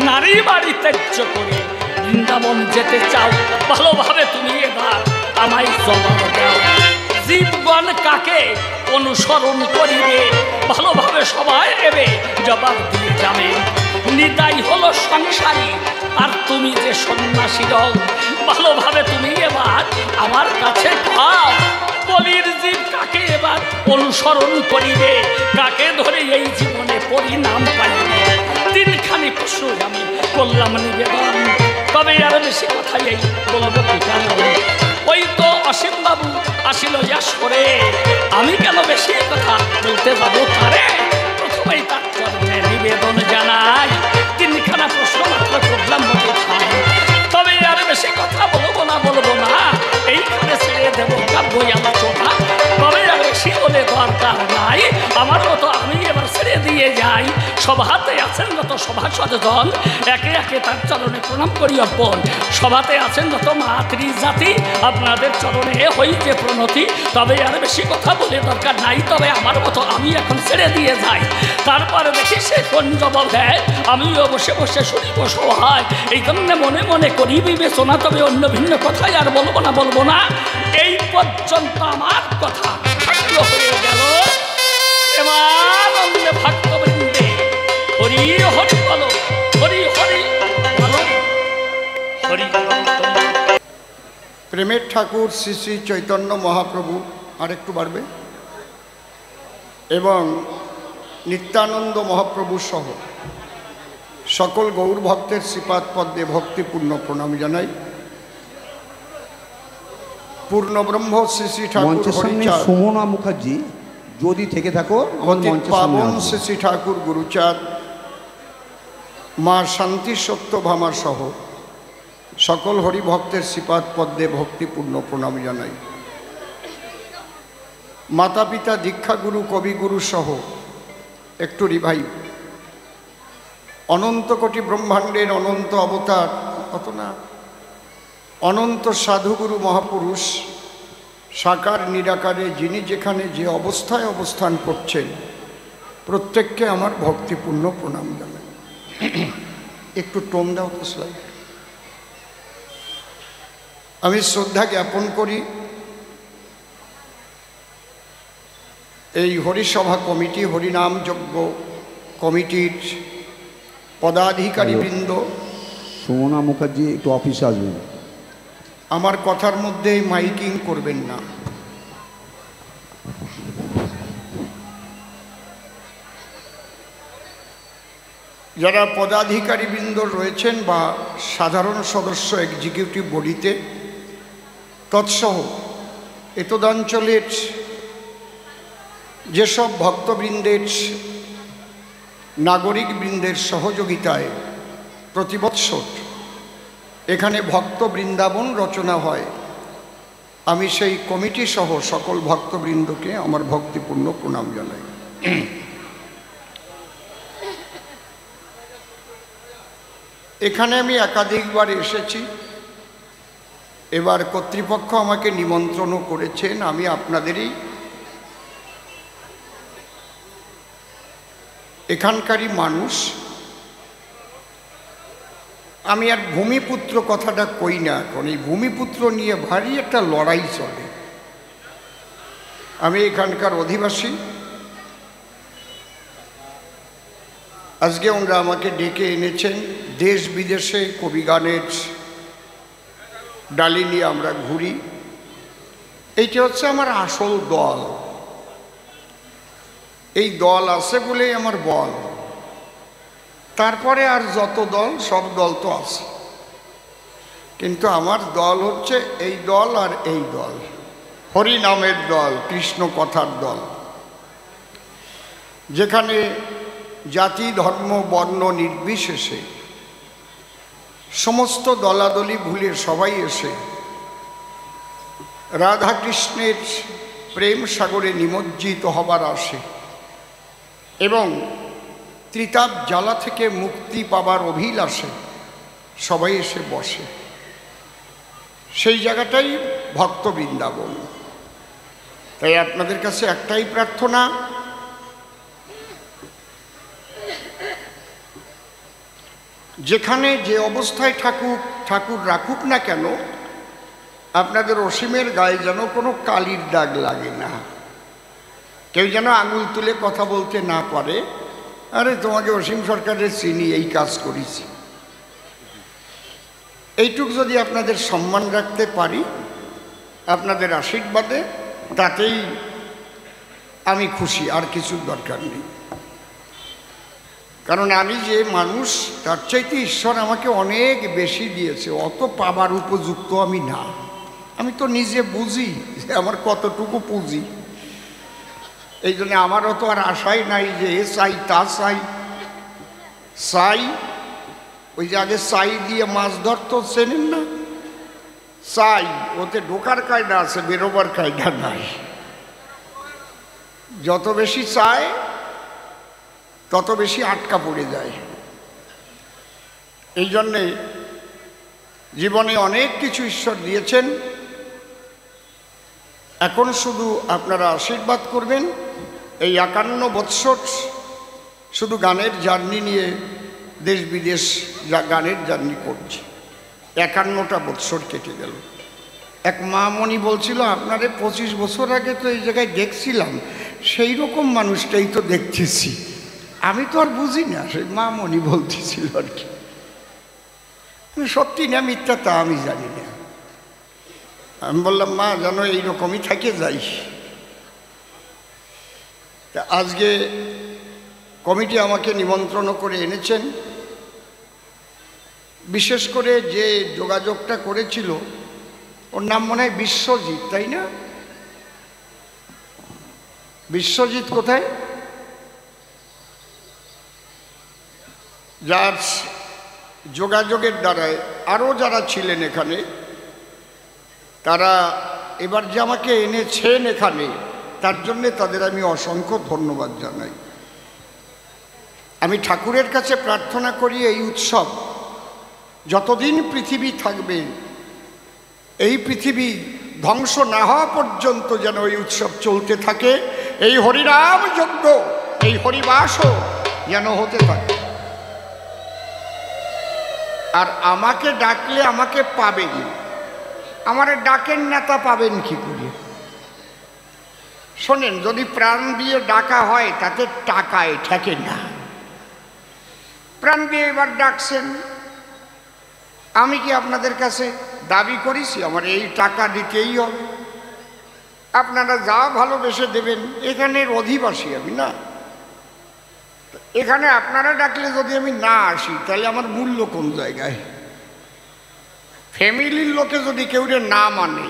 নারী বাড়ি ত্যায্য করে বৃন্দাবন যেতে চাও, ভালোভাবে তুমি এবার আমায় জবাব দাও। জীবগণ কাকে অনুসরণ করিবে, ভালোভাবে সবাই এবে জবাব দিয়ে যাবে। নিতাই হলো সংসারী আর তুমি যে সন্ন্যাসী রং, ভালোভাবে তুমি এবার আমার কাছে পাও। বলির জীব কাকে এবার অনুসরণ করিবে, কাকে ধরে এই জীবনে পরিণাম পাইবে। তিনখানি প্রশ্ন আমি করলাম নিবেদন, তবে আর বেশি কথাই এই বলবো কি কারণ। ওই তো অসীম বাবু আসিল যশোরে, আমি কেন বেশি কথা বলতে যাবো তারে। প্রথমেই তার চরণে নিবেদন জানাই, তিনখানা প্রশ্ন মাত্র করলাম বলে খাই। তবে আর বেশি কথা বলবো না, এইখানে ছেড়ে দেবো কাব্য আলোচনা। তবে আর বেশি বলে দরকার নাই, আমার মতো আমি এবার ছেড়ে দিয়ে যাই। সভাতে আছেন যত সভাসদগণ, একে একে তার চরণে প্রণাম করি অর্পণ। সভাতে আছেন যত মাতৃ জাতি, আপনাদের চরণে হইতে প্রণতি। তবে আর বেশি কথা বলে দরকার নাই, তবে আমার মতো আমি এখন ছেড়ে দিয়ে যাই। তারপরে দেখি সে কোন জবাব দেয়, আমিও বসে বসে শুনিব সহায়। এই জন্য মনে মনে করি বিবেচনা, তবে অন্য ভিন্ন কথাই আর বলবো না। এই পর্যন্ত আমার কথা হয়ে গেল। এবার অন্য ভক্তবৃন্দে হরি হরি বলো, হরি হরি বলো, হরি। প্রেমের ঠাকুর শ্রী শ্রী চৈতন্য মহাপ্রভু আরেকটু বাড়বে, এবং নিত্যানন্দ মহাপ্রভু সহ সকল গৌর ভক্তের শ্রীপাদ পদ্মে ভক্তিপূর্ণ প্রণাম জানাই। পূর্ণব্রহ্ম শ্রী শ্রী ঠাকুর হরিচাঁদ, সুমনা মুখার্জি যদি থেকে থাকো, পাবন শ্রী শ্রী ঠাকুর গুরুচাঁদ, মা শান্তি সত্যভামা সহ সকল হরিভক্তের শ্রীপাদ পদ্মে ভক্তিপূর্ণ প্রণাম জানাই। মাতা পিতা দীক্ষাগুরু কবিগুরু সহ একটু রিভাইভ। অনন্ত কোটি ব্রহ্মাণ্ডের অনন্ত অবতার, অত না, অনন্ত সাধুগুরু মহাপুরুষ সাকার নিরাকারে যিনি যেখানে যে অবস্থায় অবস্থান করছেন, প্রত্যেককে আমার ভক্তিপূর্ণ প্রণাম জানাই। একটু টোন দাও তো স্লাইড। আমি শ্রদ্ধা জ্ঞাপন করি এই হরিসভা কমিটি, হরিনাম যজ্ঞ কমিটির পদাধিকারীবৃন্দ। সুমনা মুখার্জি একটু অফিসে আসবেন। আমার কথার মধ্যে মাইকিং করবেন না। যারা পদাধিকারীবৃন্দ রয়েছেন বা সাধারণ সদস্য এক্সিকিউটিভ বডিতে, তৎসহ এতদাঞ্চলের যেসব ভক্তবৃন্দের নাগরিকবৃন্দের সহযোগিতায় প্রতি বৎসর এখানে ভক্ত বৃন্দাবন রচনা হয়, আমি সেই কমিটি সহ সকল ভক্তবৃন্দকে আমার ভক্তিপূর্ণ প্রণাম জানাই। এখানে আমি একাধিকবার এসেছি, এবার কর্তৃপক্ষ আমাকে নিমন্ত্রণও করেছেন। আমি আপনাদেরই এখানকারই মানুষ। আমি আর ভূমিপুত্র কথাটা কই না, এখন এই ভূমিপুত্র নিয়ে ভারী একটা লড়াই চলে। আমি এখানকার অধিবাসী, আজকে ওনারা আমাকে ডেকে এনেছেন। দেশ বিদেশে কবিগানের ডালি নিয়ে আমরা ঘুরি। এইটা হচ্ছে আমার আসল দল। এই দল আছে বলেই আমার বল। তারপরে আর যত দল, সব দল তো আছে, কিন্তু আমার দল হচ্ছে এই দল আর এই দল, হরি নামের দল, কৃষ্ণ কথার দল, যেখানে জাতি ধর্ম বর্ণ নির্বিশেষে সমস্ত দলাদলি ভুলে সবাই এসে রাধা কৃষ্ণের প্রেম সাগরে নিমজ্জিত হবার আসে এবং ত্রিতাপ জ্বালা থেকে মুক্তি পাবার অভিলাষে সবাই এসে বসে। সেই জায়গাটাই ভক্ত বৃন্দাবন। তাই আপনাদের কাছে একটাই প্রার্থনা, যেখানে যে অবস্থায় ঠাকুর রাখুক না কেন, আপনাদের অসীমের গায়ে যেন কোনো কালির দাগ লাগে না। কেউ যেন আঙুল তুলে কথা বলতে না পারে, আরে তোমাকে অসীম সরকারের চিনি, এই কাজ করেছি। এইটুক যদি আপনাদের সম্মান রাখতে পারি আপনাদের আশীর্বাদে, তাতেই আমি খুশি, আর কিছুর দরকার নেই। কারণ আমি যে মানুষ, তার চাইতে ঈশ্বর আমাকে অনেক বেশি দিয়েছে। অত পাবার উপযুক্ত আমি না। আমি তো নিজে বুঝি যে আমার কতটুকু পুঁজি। এই জন্য আমারও তো আর আশাই নাই যে এ চাই তা চাই। ওই যে আগে চাই দিয়ে মাছ ধরতো, চেনেন না? চাই, ওতে ঢোকার কায়দা আছে, বেরোবার কায়দা নাই। যত বেশি চায় তত বেশি আটকা পড়ে যায়। এই জন্যে জীবনে অনেক কিছু ঈশ্বর দিয়েছেন। এখন শুধু আপনারা আশীর্বাদ করবেন। এই 51 বৎসর শুধু গানের জার্নি নিয়ে দেশ বিদেশ গানের জার্নি করছি। 51টা বৎসর কেটে গেল। এক মামণি বলছিল, আপনারে 25 বছর আগে তো এই জায়গায় দেখছিলাম, সেই রকম মানুষটাই তো দেখতেছি। আমি তো আর বুঝি না, সেই মামণি বলতেছিল আর কি। সত্যি না মিথ্যা তা আমি জানি না। আমি বললাম, মা যেন এইরকমই থেকে যাই। আজকে কমিটি আমাকে নিমন্ত্রণ করে এনেছেন। বিশেষ করে যে যোগাযোগটা করেছিল, ওর নাম মনে হয় বিশ্বজিৎ, তাই না? বিশ্বজিৎ কোথায়? যার যোগাযোগের দ্বারায় আরও যারা ছিলেন এখানে, তারা এবার যে আমাকে এনেছেন এখানে, তার জন্যে তাদের আমি অসংখ্য ধন্যবাদ জানাই। আমি ঠাকুরের কাছে প্রার্থনা করি এই উৎসব যতদিন পৃথিবী থাকবে, এই পৃথিবী ধ্বংস না হওয়া পর্যন্ত যেন এই উৎসব চলতে থাকে। এই হরিনাম যজ্ঞ, এই হরিবাসও যেন হতে থাকে। আর আমাকে ডাকলে আমাকে পাবেন, আমারে ডাকেন না তা পাবেন কি করে? শোনেন, যদি প্রাণ দিয়ে ডাকা হয় তাতে টাকায় ঠেকে না। প্রাণ দিয়ে এবার ডাকছেন, আমি কি আপনাদের কাছে দাবি করেছি আমার এই টাকা দিতেই হবে? আপনারা যা ভালোবেসে দেবেন, এখানের অধিবাসী আমি না। এখানে আপনারা ডাকলে যদি আমি না আসি, তাহলে আমার মূল্য কোন জায়গায়? ফ্যামিলির লোকে যদি কেউ না মানে,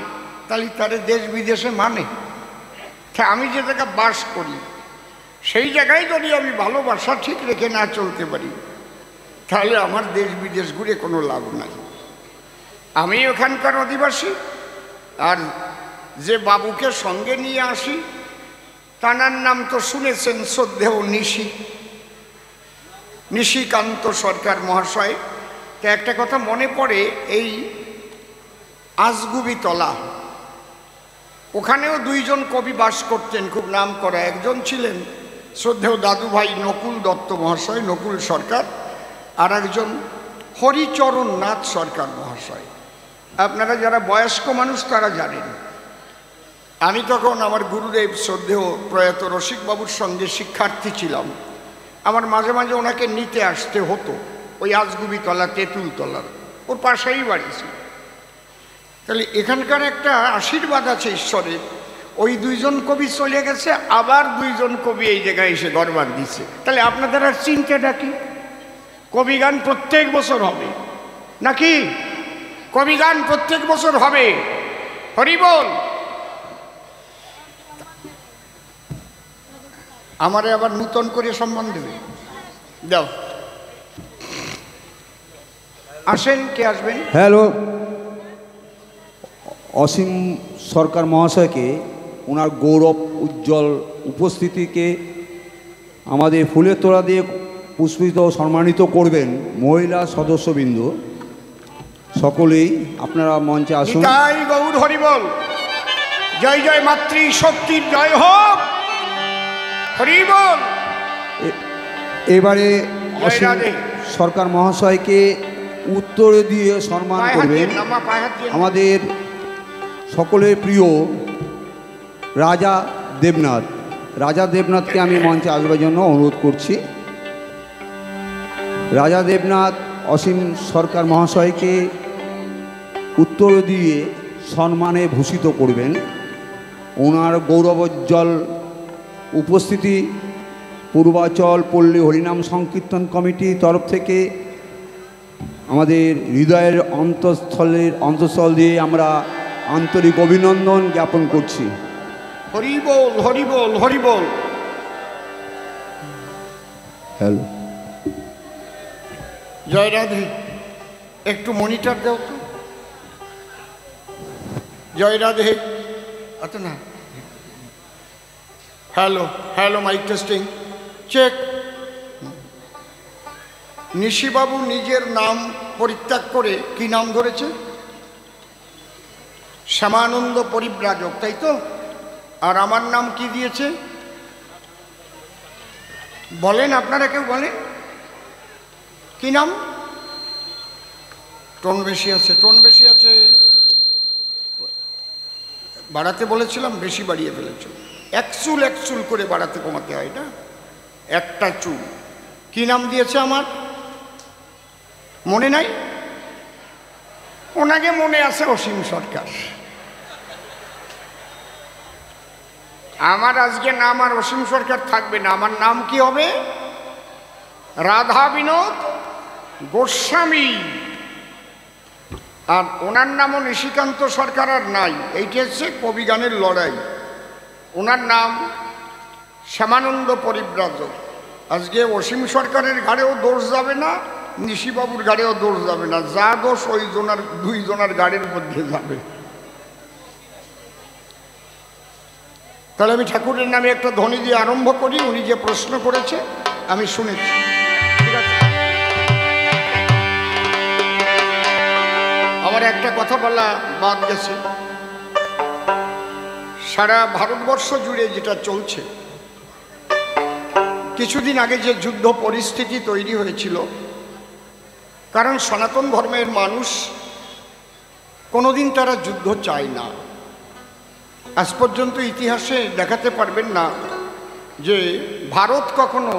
তাহলে তারে দেশ বিদেশে মানে। আমি যে জায়গায় বাস করি, সেই জায়গায় যদি আমি ভালোবাসা ঠিক রেখে না চলতে পারি, তাহলে আমার দেশ বিদেশ ঘুরে কোনো লাভ নাই। আমি ওখানকার অধিবাসী। আর যে বাবুকে সঙ্গে নিয়ে আসি, তানার নাম তো শুনেছেন, শ্রদ্ধেয় নিশিকান্ত সরকার মহাশয়। তো একটা কথা মনে পড়ে, এই আজগুবিতলা, ওখানেও দুইজন কবি বাস করতেন, খুব নাম করা। একজন ছিলেন শ্রদ্ধেয় দাদুভাই নকুল দত্ত মহাশয়, নকুল সরকার, আর একজন হরিচরণ নাথ সরকার মহাশয়। আপনারা যারা বয়স্ক মানুষ তারা জানেন। আমি তখন আমার গুরুদেব শ্রদ্ধেয় প্রয়াত রসিকবাবুর সঙ্গে শিক্ষার্থী ছিলাম। আমার মাঝে মাঝে ওনাকে নিতে আসতে হতো, ওই আজগুবিতলা তেঁতুলতলার ওর পাশেই বাড়ি ছিল। তাহলে এখানকার একটা আশীর্বাদ আছে ঈশ্বরের, ওই দুইজন কবি চলে গেছে, আবার দুইজন কবি এই জায়গায় এসে গড়বার দিচ্ছে। তাহলে আপনাদের আর চিন্তাটা কি? কবিগান প্রত্যেক বছর হবে নাকি? কবিগান প্রত্যেক বছর হবে। হরি বল। আমারে আবার নূতন করে সম্মান দেবে, দাও। আসেন, কে আসবেন? হ্যালো, অসীম সরকার মহাশয়কে ওনার গৌরব উজ্জ্বল উপস্থিতিকে আমাদের ফুলের তোড়া দিয়ে পুষ্পিত সম্মানিত করবেন মহিলা সদস্যবৃন্দ। সকলেই আপনারা মঞ্চে আসুন। নিতাই গৌর হরি বল। জয় জয় মাতৃ শক্তির জয় হোক। হরি বল। এবারে অসীম সরকার মহাশয়কে উত্তর দিয়ে সম্মান করবেন আমাদের সকলের প্রিয় রাজা দেবনাথ। রাজা দেবনাথকে আমি মঞ্চে আসবার জন্য অনুরোধ করছি। রাজা দেবনাথ অসীম সরকার মহাশয়কে উত্তর দিয়ে সম্মানে ভূষিত করবেন। ওনার গৌরবোজ্জ্বল উপস্থিতি পূর্বাচল পল্লী হরিনাম সংকীর্তন কমিটির তরফ থেকে আমাদের হৃদয়ের অন্তঃস্থল দিয়ে আমরা আন্তরিক অভিনন্দন জ্ঞাপন করছি। হরি বল, হরি বল, হরি বল। হ্যালো, জয় রাধে। একটু মনিটর দাও তো। জয় রাধে। আচ্ছা না, hello hello, mic testing check. নিশিবাবু নিজের নাম পরিত্যাগ করে কি নাম ধরেছে? শ্যামানন্দ পরিব্রাজক, তাই তো? আর আমার নাম কি দিয়েছে বলেন আপনারা, কেউ বলেন কি নাম? টোন বেশি আছে, টোন বেশি আছে। বাড়াতে বলেছিলাম, বেশি বাড়িয়ে ফেলেছ। এক চুল করে বাড়াতে কমাতে হয় না, একটা চুল। কি নাম দিয়েছে আমার মনে নাই? ওনাকে মনে আছে, অসীম সরকার। আমার আজকে নাম আর অসীম সরকার থাকবে না। আমার নাম কি হবে? রাধা বিনোদ গোস্বামী। আর ওনার নামও নিশিকান্ত সরকার আর নাই। এইটি হচ্ছে কবিগানের লড়াই। ওনার নাম শ্যামানন্দ পরিব্রাজক। আজকে অসীম সরকারের ঘাড়েও দোষ যাবে না, নিশিবাবুর গাড়িও দোষ যাবে না। যা দোষ ওই দুইজনের গাড়ির মধ্যে যাবে। তাহলে আমি ঠাকুরের নামে একটা ধ্বনি দিয়ে আরম্ভ করি। উনি যে প্রশ্ন করেছে আমি শুনেছি, ঠিক আছে? আমার একটা কথা বলা বাদ গেছে। সারা ভারতবর্ষ জুড়ে যেটা চলছে, কিছুদিন আগে যে যুদ্ধ পরিস্থিতি তৈরি হয়েছিল, কারণ সনাতন ধর্মের মানুষ কোনোদিন তারা যুদ্ধ চায় না। আজ পর্যন্ত ইতিহাসে দেখাতে পারবেন না যে ভারত কখনো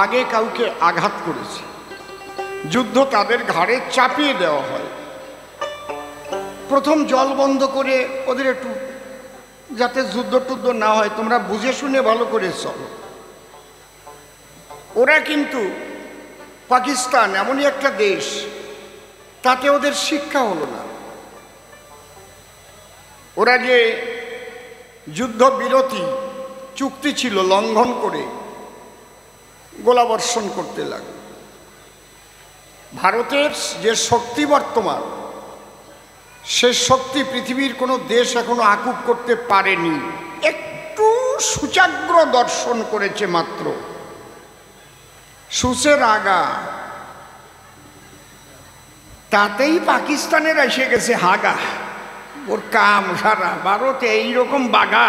আগে কাউকে আঘাত করেছে। যুদ্ধ তাদের ঘাড়ে চাপিয়ে দেওয়া হয়। প্রথম জল বন্ধ করে ওদের একটু যাতে যুদ্ধ টুদ্ধ না হয়, তোমরা বুঝে শুনে ভালো করে চলো। ওরা কিন্তু পাকিস্তান এমনই একটা দেশ, তাতে ওদের শিক্ষা হলো না। ওরা যে যুদ্ধবিরতি চুক্তি ছিল লঙ্ঘন করে গোলাবর্ষণ করতে লাগলো। ভারতের যে শক্তি বর্তমান, সে শক্তি পৃথিবীর কোনো দেশ এখনো আকুব করতে পারেনি। একটু সুচাগ্র দর্শন করেছে মাত্র, সুচের আগা। তাতেই পাকিস্তানের এসে গেছে হাগা। ওর কাম সারা। ভারতে এইরকম বাঘা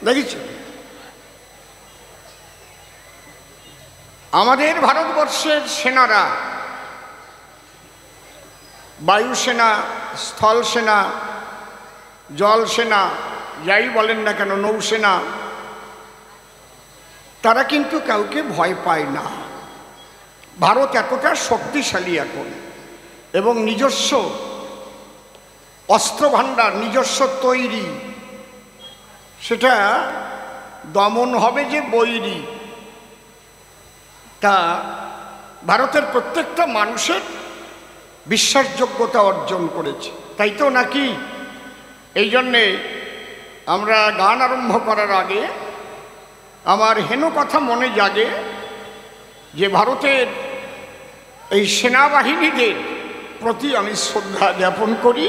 দেখেছ? আমাদের ভারতবর্ষের সেনারা, বায়ুসেনা, স্থল সেনা, জল সেনা, যাই বলেন না কেন, নৌসেনা, তারা কিন্তু কাউকে ভয় পায় না। ভারত এতটা শক্তিশালী এখন, এবং নিজস্ব অস্ত্রভাণ্ডার নিজস্ব তৈরি, সেটা দমন হবে যে বৈরী, তা ভারতের প্রত্যেকটা মানুষের বিশ্বাসযোগ্যতা অর্জন করেছে, তাই তো নাকি? এই জন্যে আমরা গান আরম্ভ করার আগে আমার হেন কথা মনে জাগে যে ভারতের এই সেনাবাহিনীদের প্রতি আমি শ্রদ্ধা জ্ঞাপন করি,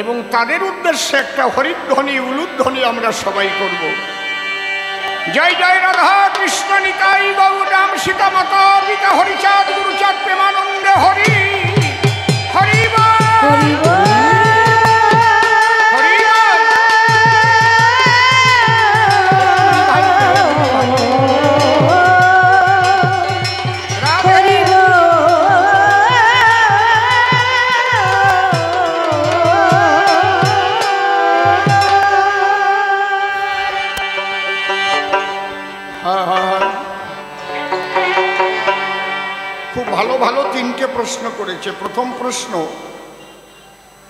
এবং তাদের উদ্দেশ্যে একটা হরিধ্বনি উলুধ্বনি আমরা সবাই করব। জয় জয় রাধা কৃষ্ণ নিতাই গৌরাম সীতামত পিতা হরিচাঁদ গুরুচাঁদ প্রেমানন্দ হরি হরি হরি বল। খুব ভালো ভালো তিনটে প্রশ্ন করেছে। প্রথম প্রশ্ন,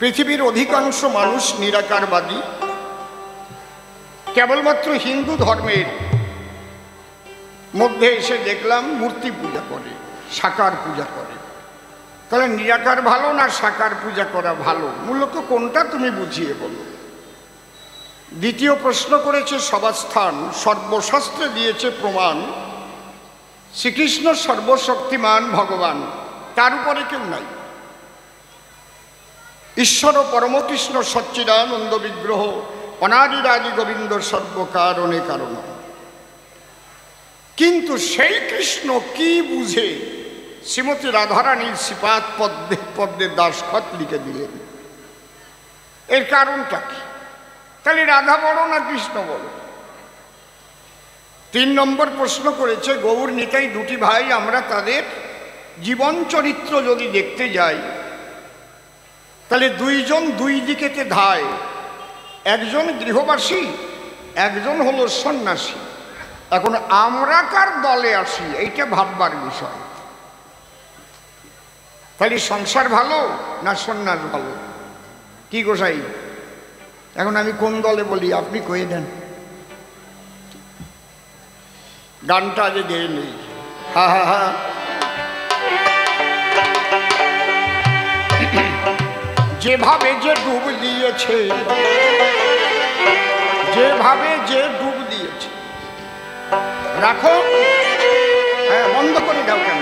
পৃথিবীর অধিকাংশ মানুষ নিরাকারবাদী, কেবলমাত্র হিন্দু ধর্মের মধ্যে এসে দেখলাম মূর্তি পূজা করে, সাকার পূজা করে। তাহলে নিরাকার ভালো না সাকার পূজা করা ভালো? মূলত কোনটা তুমি বুঝিয়ে বলো। দ্বিতীয় প্রশ্ন করেছে সবাস্থান, সর্বশাস্ত্রে দিয়েছে প্রমাণ শ্রীকৃষ্ণ সর্বশক্তিমান ভগবান, তার উপরে কেউ নাই। ঈশ্বর পরমকৃষ্ণ সচ্চিদানন্দ বিগ্রহ অনাদিরাদি গোবিন্দ সর্বকারণে কারণ। কিন্তু সেই কৃষ্ণ কি বুঝে শ্রীমতী রাধারানীর শ্রীপাদ পদ্মে দাসখত লিখে দিলেন? এর কারণটা কি? তাহলে রাধা বড় না কৃষ্ণ বড়? 3 নম্বর প্রশ্ন করেছে গৌর নিতাই দুটি ভাই, আমরা তাদের জীবন চরিত্র যদি দেখতে যাই তাহলে দুইজন দুই দিকেতে ধায়, একজন গৃহবাসী, একজন হলো সন্ন্যাসী। এখন আমরা কার দলে আসি এইটা ভাববার বিষয়। তাহলে সংসার ভালো না সন্ন্যাস ভালো? কি গোসাই, এখন আমি কোন দলে বলি আপনি কয়ে দেন। গানটা আগে গেয়ে নেই। হা হা হা। যেভাবে যে ডুব দিয়েছে, যেভাবে যে ডুব দিয়েছে, রাখো, হ্যাঁ বন্ধ করে দাও কেন?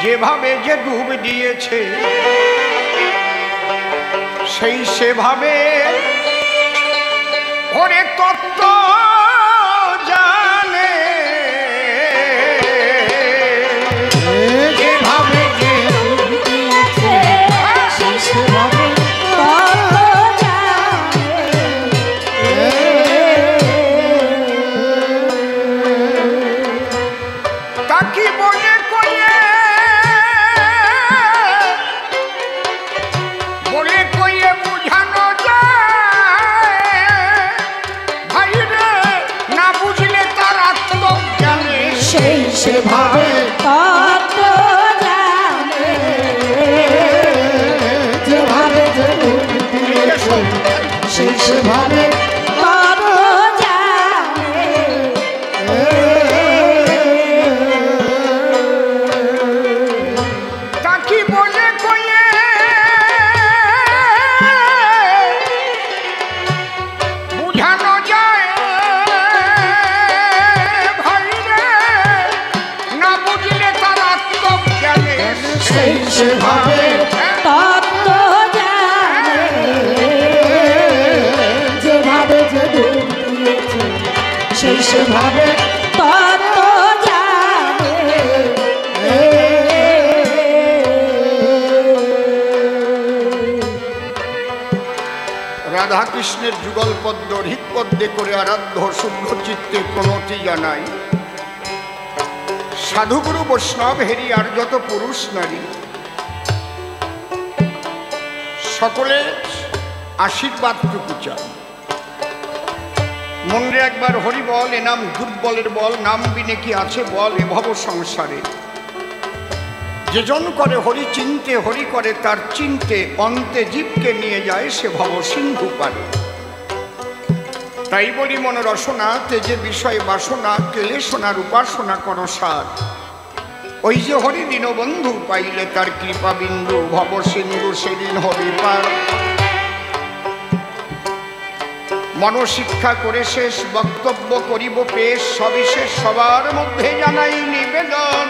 যেভাবে যে ডুব দিয়েছে সেই সেভাবে ওরে তত্ত্ব জানে। যেভাবে যে ডুব দিয়েছে সেই সেভাবে তত্ত্ব জানে। তাকি বলে কয়ে বুঝানো যায়, ভাই রে না বুঝলে তার আত্মজ্ঞানে সেই সেভাবে তত্ত্ব জানে। যেভাবে যে ডুব দিয়েছে সেই সেভাবে তত্ত্ব জানে। তাকি বলে কয়ে বুঝানো যায়, ভাই রে না বুঝলে তার আত্মজ্ঞানে সেই সেভাবে তত্ত্ব জানে। যেভাবে যে ডুব দিয়েছে সেই সেভাবে তত্ত্ব জানে। রাধাকৃষ্ণের যুগল পদ্ম হৃৎপদ্মে করে আরাধ্য শুদ্ধ চিত্তে প্রণতি জানাই। সাধুগুরু বৈষ্ণব হেরি আর যত পুরুষ নারী সকলে আশীর্বাদটুকু চান। মনরে একবার হরি বল, এ নাম দুর্বলের বল, নাম বিনে কি আছে বল এ ভব সংসারে। যেজন করে হরি চিনতে, হরি করে তার চিনতে, অন্তে জীবকে নিয়ে যায় সে ভব সিন্ধু পারে। তাই বলি মন রসনা, তেজে বিষয় বাসনা, কেলে সোনার উপাসনা কর সার। ওই যে হরি দীনবন্ধু পাইলে তার কৃপা বিন্দু, ভব সিন্ধু সেদিন হরি পার। মনশিক্ষা করে শেষ, বক্তব্য করিব পেশ, সবিশেষ সবার মধ্যে জানাই নিবেদন।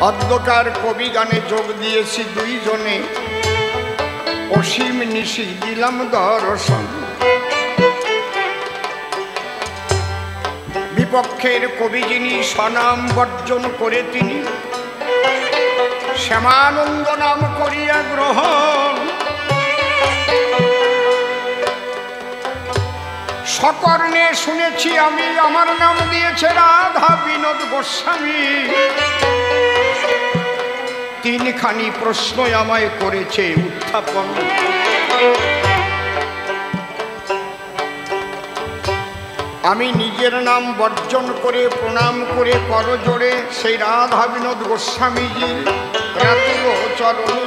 অদ্যকার কবি গানে যোগ দিয়েছি দুইজনে, অসীম নিশি দিলাম দর্শন। বিপক্ষের কবি যিনি স্বনাম বর্জন করে তিনি, শ্যামানন্দ নাম করিয়া গ্রহণ। সকর্ণে শুনেছি আমি, আমার নাম দিয়েছে রাধা বিনোদ গোস্বামী। তিনখানি প্রশ্ন আমায় করেছে উত্থাপন। আমি নিজের নাম বর্জন করে প্রণাম করে করজোড়ে সেই রাধা বিনোদ গোস্বামীজির রাতুল চরণে।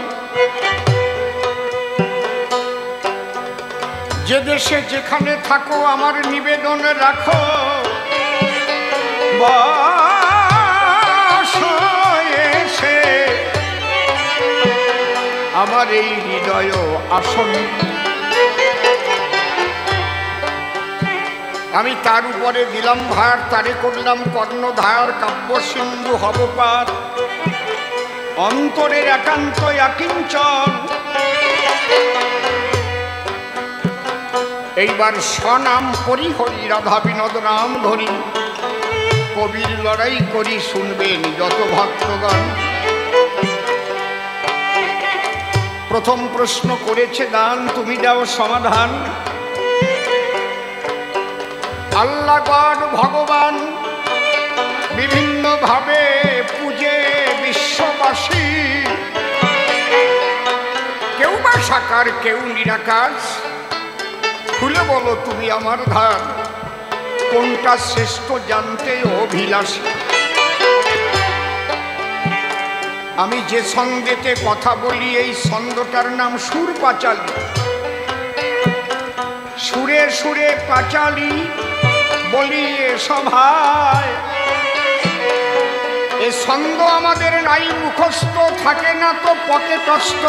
যে দেশে যেখানে থাকো আমার নিবেদন রাখো, এসে আমার এই হৃদয় আসন। আমি তার উপরে দিলাম ভার, তারে করলাম কর্ণধার, কাব্য সিন্ধু হব পার। অন্তরের একান্ত আকিঞ্চন। এইবার স্বনাম পরিহরি, রাধা বিনোদ নাম ধরি, কবির লড়াই করি শুনবেন যত ভক্তগণ। প্রথম প্রশ্ন করেছে দান, তুমি দাও সমাধান। আল্লাহ গড ভগবান বিভিন্ন ভাবে পূজে বিশ্ববাসী। কেউ বা সাকার, কেউ নিরাকার। খুলে বলো তুমি আমার ধার, কোনটা শ্রেষ্ঠ জানতে অভিলাষী। আমি যে ছন্দেতে কথা বলি এই ছন্দটার নাম সুর পাঁচালী। সুরে সুরে পাঁচালী বলি এ সভায়। এ ছন্দ আমাদের নাই মুখস্থ, থাকে না তো পকেটস্থ,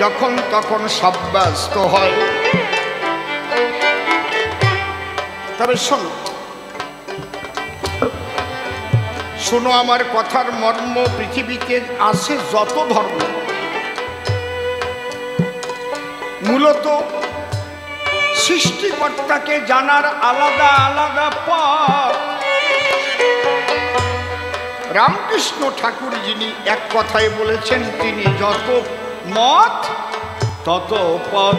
যখন তখন সাব্যস্ত হয়। তবে শোনো, শোনো আমার কথার মর্ম। পৃথিবীতে আছে যত ধর্ম, মূলত সৃষ্টিকর্তাকে জানার আলাদা আলাদা পথ। রামকৃষ্ণ ঠাকুর যিনি এক কথায় বলেছেন, তিনি যত মত তত পথ।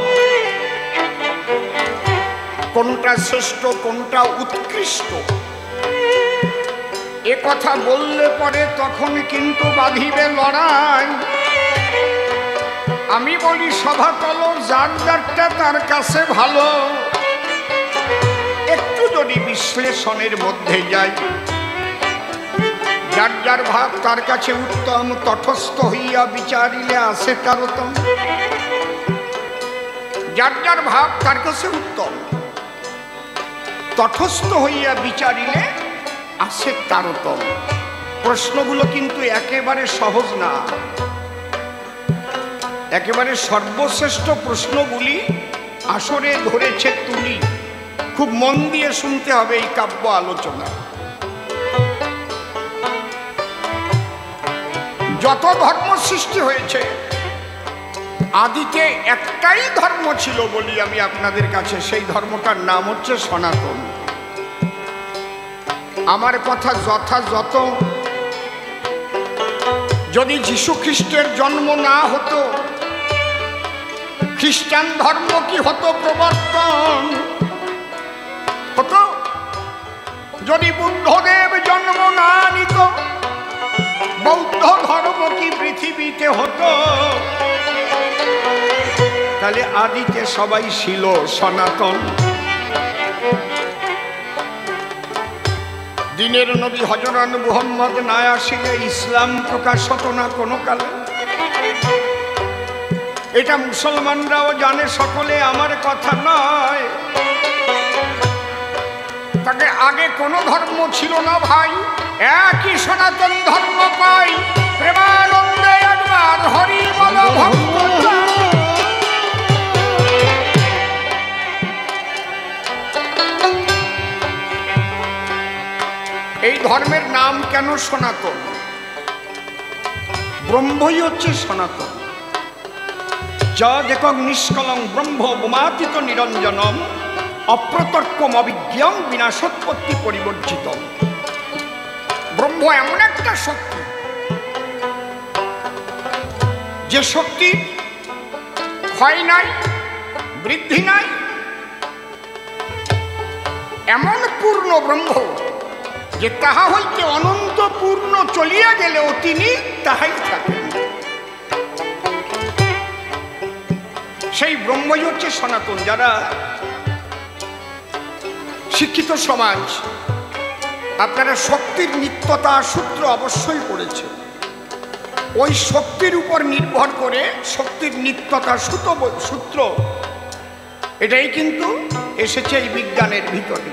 কোনটা শ্রেষ্ঠ, কোনটা উৎকৃষ্ট, এ কথা বললে পরে তখন কিন্তু বাঁধিবে লড়াই। আমি বলি সভাতল যার যারটা তার কাছে ভালো। একটু যদি বিশ্লেষণের মধ্যে যাই, যার যার ভাব তার কাছে উত্তম, তটস্থ হইয়া বিচারিলে আসে তারতম। যার যার ভাব তার কাছে উত্তম, তটস্থ হইয়া বিচারিলে আসে তারতম। প্রশ্নগুলো কিন্তু একেবারে সহজ না। একেবারে সর্বশ্রেষ্ঠ প্রশ্নগুলি আসরে ধরেছে তুলি। খুব মন দিয়ে শুনতে হবে এই কাব্য আলোচনা। যত ধর্ম সৃষ্টি হয়েছে, আদিতে একটাই ধর্ম ছিল বলি আমি আপনাদের কাছে, সেই ধর্মটার নাম হচ্ছে সনাতন। আমার কথা যথাযথ, যদি যীশু খ্রিস্টের জন্ম না হতো, খ্রিস্টান ধর্ম কি হতো প্রবর্তন হতো? যদি বুদ্ধদেব জন্ম না নিত, বৌদ্ধ ধর্ম কি পৃথিবীতে হতো? তাহলে আদিতে সবাই ছিল সনাতন। দিনের নবী হযরত মুহাম্মদ না আসিলে ইসলাম প্রকাশ হতো না কোনো কালে। এটা মুসলমানরাও জানে, সকলে আমার কথা নয়। তাকে আগে কোনো ধর্ম ছিল না ভাই, একই সনাতন ধর্ম পাই। প্রেমানন্দে একবার হরি বল ভক্ত। এই ধর্মের নাম কেন সনাতন? ব্রহ্মই হচ্ছে সনাতন। যদেকং নিষ্কলং ব্রহ্ম বোমাতীত নিরঞ্জনম অপ্রতর্কম অবিজ্ঞং বিনাশোৎপত্তি পরিবর্জিত। ব্রহ্ম এমন একটা শক্তি, যে শক্তি ক্ষয় নাই, বৃদ্ধি নাই, এমন পূর্ণ ব্রহ্ম যে তাহা হইতে অনন্ত পূর্ণ চলিয়া গেলেও তিনি তাহাই থাকেন। সেই ব্রহ্মই হচ্ছে সনাতন। যারা শিক্ষিত সমাজ, আপনারা শক্তির নিত্যতা সূত্র অবশ্যই পড়েছেন। ওই শক্তির উপর নির্ভর করে শক্তির নিত্যতা সূত্র এটাই কিন্তু এসেছে এই বিজ্ঞানের ভিতরে।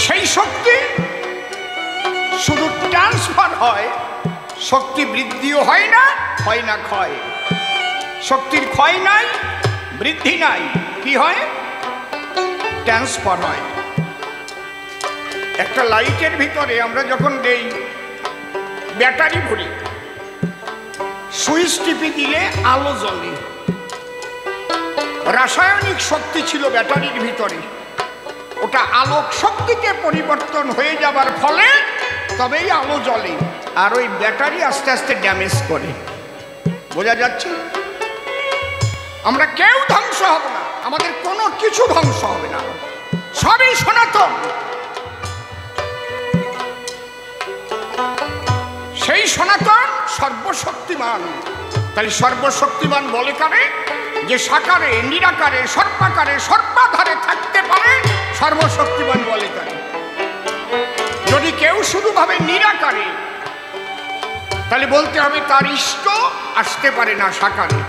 সেই শক্তি শুধু ট্রান্সফার হয়, শক্তি বৃদ্ধিও হয় না ক্ষয়। শক্তির ক্ষয় নাই, বৃদ্ধি নাই, কি হয়? ট্রান্সফার হয়। একটা লাইটের ভিতরে আমরা যখন দেই ব্যাটারি ভরি, সুইচ টিপে দিলে আলো জ্বলে। রাসায়নিক শক্তি ছিল ব্যাটারির ভিতরে, ওটা আলোক শক্তিতে পরিবর্তন হয়ে যাবার ফলে তবেই আলো জ্বলে। আর ওই ব্যাটারি আস্তে আস্তে ড্যামেজ করে। বোঝা যাচ্ছে? আমরা কেউ ধ্বংস হব না, আমাদের কোনো কিছু ধ্বংস হবে না, সবই সনাতন। সেই সনাতন সর্বশক্তিমান। তাহলে সর্বশক্তিমান বলে কারে? যে সাকারে নিরাকারে সর্বাকারে সর্বাধারে থাকতে পারে, সর্বশক্তিমান বলে কারে? যদি কেউ শুধু ভাবে নিরাকারে, তাহলে বলতে হবে তার ইষ্ট আসতে পারে না সাকারে,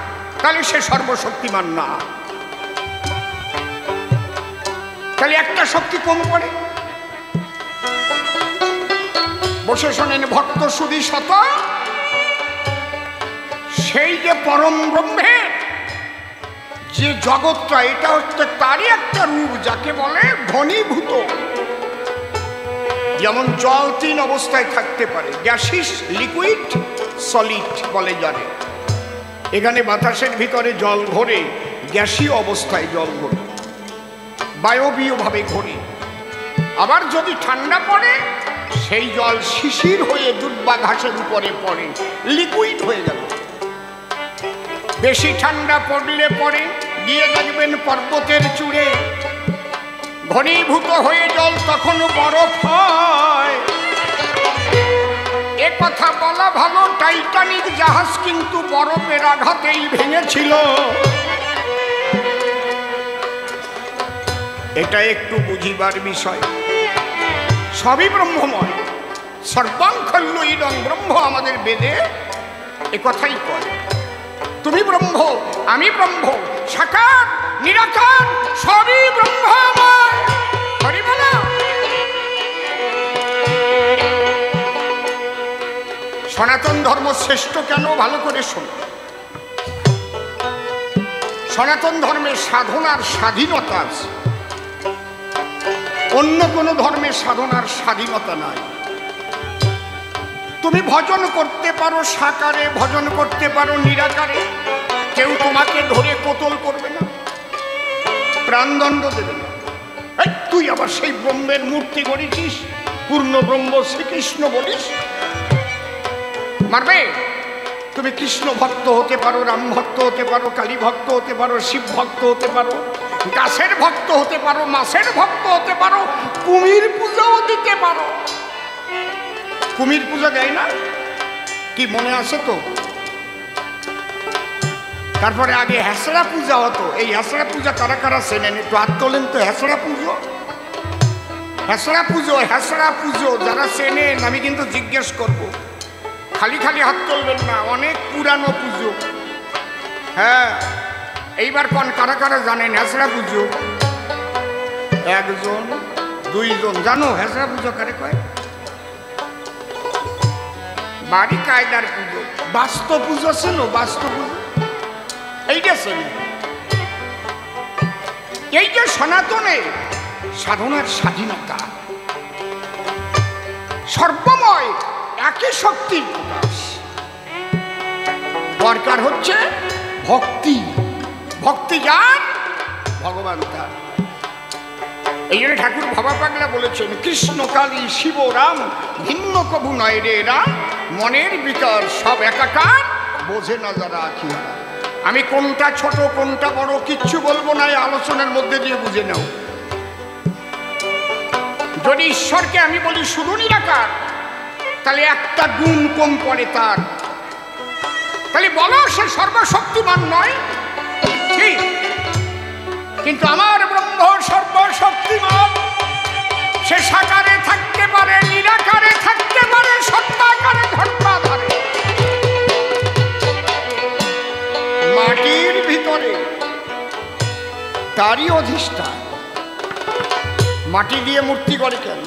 তাহলে সে সর্বশক্তিমান না। তাহলে একটা শক্তি কম পড়ে। বসে শোনেন ভক্ত সুধী শত, সেই যে পরম ব্রহ্মের যে জগৎটা, এটা হচ্ছে তারই একটা রূপ, যাকে বলে ঘনীভূত। যেমন জল তিন অবস্থায় থাকতে পারে, গ্যাসিস, লিকুইড, সলিড বলে জানে। এখানে বাতাসের ভিতরে জল ঘোরে, গ্যাসীয় অবস্থায় জল ঘোরে, বায়বীয় ভাবে ঘোরে। আবার যদি ঠান্ডা পড়ে, সেই জল শিশির হয়ে দুধ বা ঘাসের উপরে পড়ে, লিকুইড হয়ে গেল। বেশি ঠান্ডা পড়লে পরে গিয়ে দেখবেন পর্বতের চূড়ে ঘনীভূত হয়ে জল তখন বরফ হয়। এ কথা বলা ভালো, টাইটানিক জাহাজ কিন্তু বরফের আঘাতেই ভেঙেছিল। এটা একটু বুঝিবার বিষয়। সবই ব্রহ্মময়। সর্বাং খল্lu ইদং ব্রহ্ম, আমাদের বেদে এ কথাই কয়। তুমি ব্রহ্ম, আমি ব্রহ্ম, সাকার নিরাকার সবই ব্রহ্মময়। হরি বল। সনাতন ধর্ম শ্রেষ্ঠ কেন? ভালো করে শোনো। সনাতন ধর্মের সাধনার স্বাধীনতা আছে, অন্য কোনো ধর্মের সাধনার স্বাধীনতা নাই। তুমি ভজন করতে পারো সাকারে, ভজন করতে পারো নিরাকারে, কেউ তোমাকে ধরে কোতল করবে না, প্রাণদণ্ড দেবে না। তুই আবার সেই ব্রহ্মের মূর্তি গড়েছিস, পূর্ণ ব্রহ্ম শ্রীকৃষ্ণ বলিস, মারবে? তুমি কৃষ্ণ ভক্ত হতে পারো, রাম ভক্ত হতে পারো, কালী ভক্ত হতে পারো, শিব ভক্ত হতে পারো, গাছের ভক্ত হতে পারো, মাছের ভক্ত হতে পারো, কুমির পূজাও দিতে পারো। কুমির পূজা দেয় না? কি মনে আছে তো? তারপরে আগে হ্যাসড়া পূজা হতো। এই হ্যাসড়া পূজা কারা কারা চেনেন একটু হাত তোলেন তো। হ্যাসড়া পুজো, হ্যাসড়া পুজো, হ্যাসড়া পুজো যারা চেনেন আমি কিন্তু জিজ্ঞেস করব, খালি খালি হাত তুলবেন না, অনেক পুরানো পুজো। হ্যাঁ, এইবার কোন কারা কারা জানেন হ্যাসড়া পুজো? একজন দুইজন জানো হ্যাসড়া পুজো কারে কয়? বাড়ি কায়দার পুজো, বাস্তব পুজো চেনো? বাস্তব পুজো এইটা চেনো? এই যে সনাতনে সাধনার স্বাধীনতা, সর্বময় একই শক্তির প্রকাশ। দরকার হচ্ছে ভক্তি, ভক্তি যার ভগবান তার। এই জন্য ঠাকুর ভাবা পাগলা বলেছেন, কৃষ্ণ কালী শিব রাম ভিন্ন কবু নয় রে রাম, মনের ভিতর সব একাকার বোঝে না যারা আঁখি। আমি কোনটা ছোট কোনটা বড় কিচ্ছু বলবো না, এই আলোচনার মধ্যে দিয়ে বুঝে নাও। যদি ঈশ্বরকে আমি বলি শুধু নিরাকার, তাহলে একটা গুণ কম পড়ে তার। তাহলে বলো সে সর্বশক্তিমান নয়? ঠিক, কিন্তু আমার ব্রহ্ম সর্বশক্তিমান। সে সাকারে থাকতে পারে, নিরাকারে থাকতে পারে, সত্যাকারে ধর্মাধারে। মাটির ভিতরে তারই অধিষ্ঠান। মাটি দিয়ে মূর্তি করে কেন?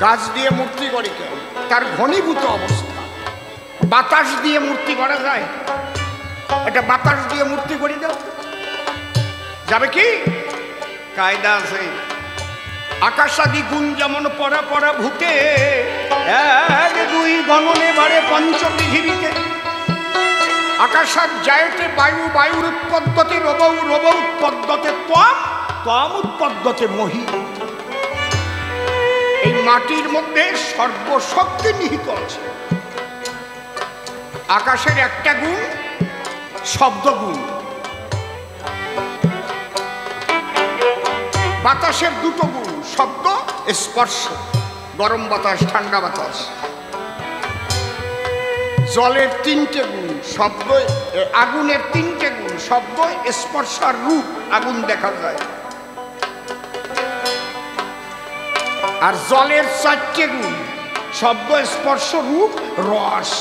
গাছ দিয়ে মূর্তি করে কেন? তার ঘনীভূত অবস্থা। বাতাস দিয়ে মূর্তি করা যায়? এটা বাতাস দিয়ে মূর্তি করে দাও, যাবে কি? কায়দা আছে। আকাশাদি গুণ যেমন পরা পরা ভূতে, এক দুই গণনে বারে পঞ্চ পৃথিবীতে। আকাশাত যায়তে বায়ু, বায়ুর উৎপদ্যতে রবৌ, রব উৎপদ্যতে ত্বম, ত্বম উৎপদ্যতে মহি। এই মাটির মধ্যে সর্বশক্তি নিহিত আছে। আকাশের একটা গুণ শব্দ গুণ, বাতাসের দুটো গুণ, শব্দ স্পর্শ, গরম বাতাস ঠান্ডা বাতাস। জলের তিনটে গুণ, শব্দ, আগুনের তিনটে গুণ, শব্দ স্পর্শ আর রূপ, আগুন দেখা যায়। আর জলের চারটে গুণ, শব্দ স্পর্শ রূপ রস।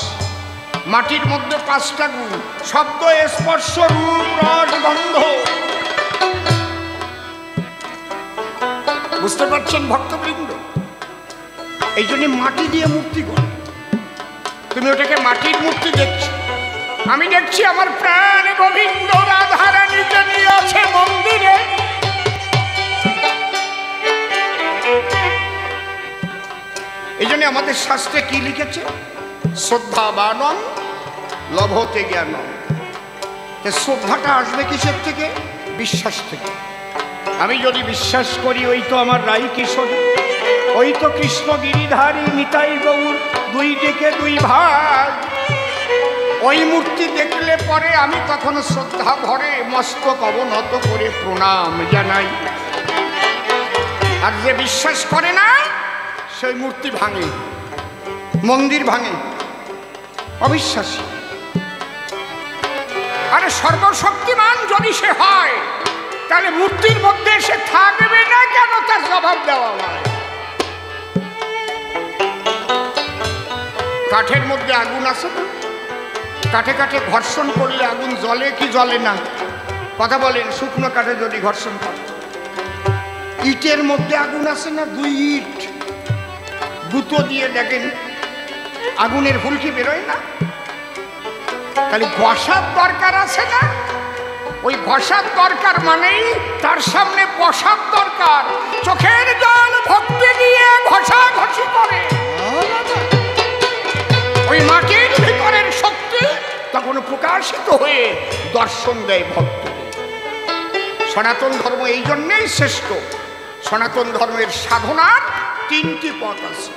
মাটির মধ্যে পাঁচটা গুণ, শব্দ স্পর্শ রূপ রস গন্ধ। বুঝতে পারছেন ভক্তবৃন্দ? এই জন্য মাটি দিয়ে মূর্তি করে। তুমি ওটাকে মাটির মূর্তি দেখছো, আমি দেখছি আমার প্রাণ গোবিন্দ রাধারানীকে নিয়ে আছে মন্দিরে। এই জন্য আমাদের শাস্ত্রে কি লিখেছে? শ্রদ্ধাবানং লভতে জ্ঞানং। শ্রদ্ধাটা আসবে কিসের থেকে? বিশ্বাস থেকে। আমি যদি বিশ্বাস করি ওই তো আমার রাই কিশোরী, ওই তো কৃষ্ণ গিরিধারী নিতাই গৌর, দুই দিকে দুই ভাগ, ওই মূর্তি দেখলে পরে আমি তখন শ্রদ্ধা ভরে মস্তক অবনত করে প্রণাম জানাই। আর যে বিশ্বাস করে না সেই মূর্তি ভাঙে, মন্দির ভাঙে, অবিশ্বাসী। আরে সর্বশক্তিমান যদি সে হয়, তাহলে মূর্তির মধ্যে সে থাকবে না কেন? তার জবাব দেওয়া হয়। কাঠের মধ্যে আগুন আছে না? কাঠে কাঠে ঘর্ষণ করলে আগুন জ্বলে কি জ্বলে না? কথা বলেন। শুকনো কাঠে যদি ঘর্ষণ করে। ইটের মধ্যে আগুন আছে না? দুই ইট গুঁতো দিয়ে দেখেন আগুনের ফুলকি বেরোয় না? তাহলে ঘষার দরকার আছে না? ওই ঘষার দরকার মানেই তার সামনে বসার দরকার। চোখের জল ভক্তি দিয়ে ঘষাঘষি করে ওই মাটির ভিতরের শক্তি তখন প্রকাশিত হয়ে দর্শন দেয় ভক্ত। সনাতন ধর্ম এই জন্যেই শ্রেষ্ঠ। সনাতন ধর্মের সাধনার তিনটি পথ আছে।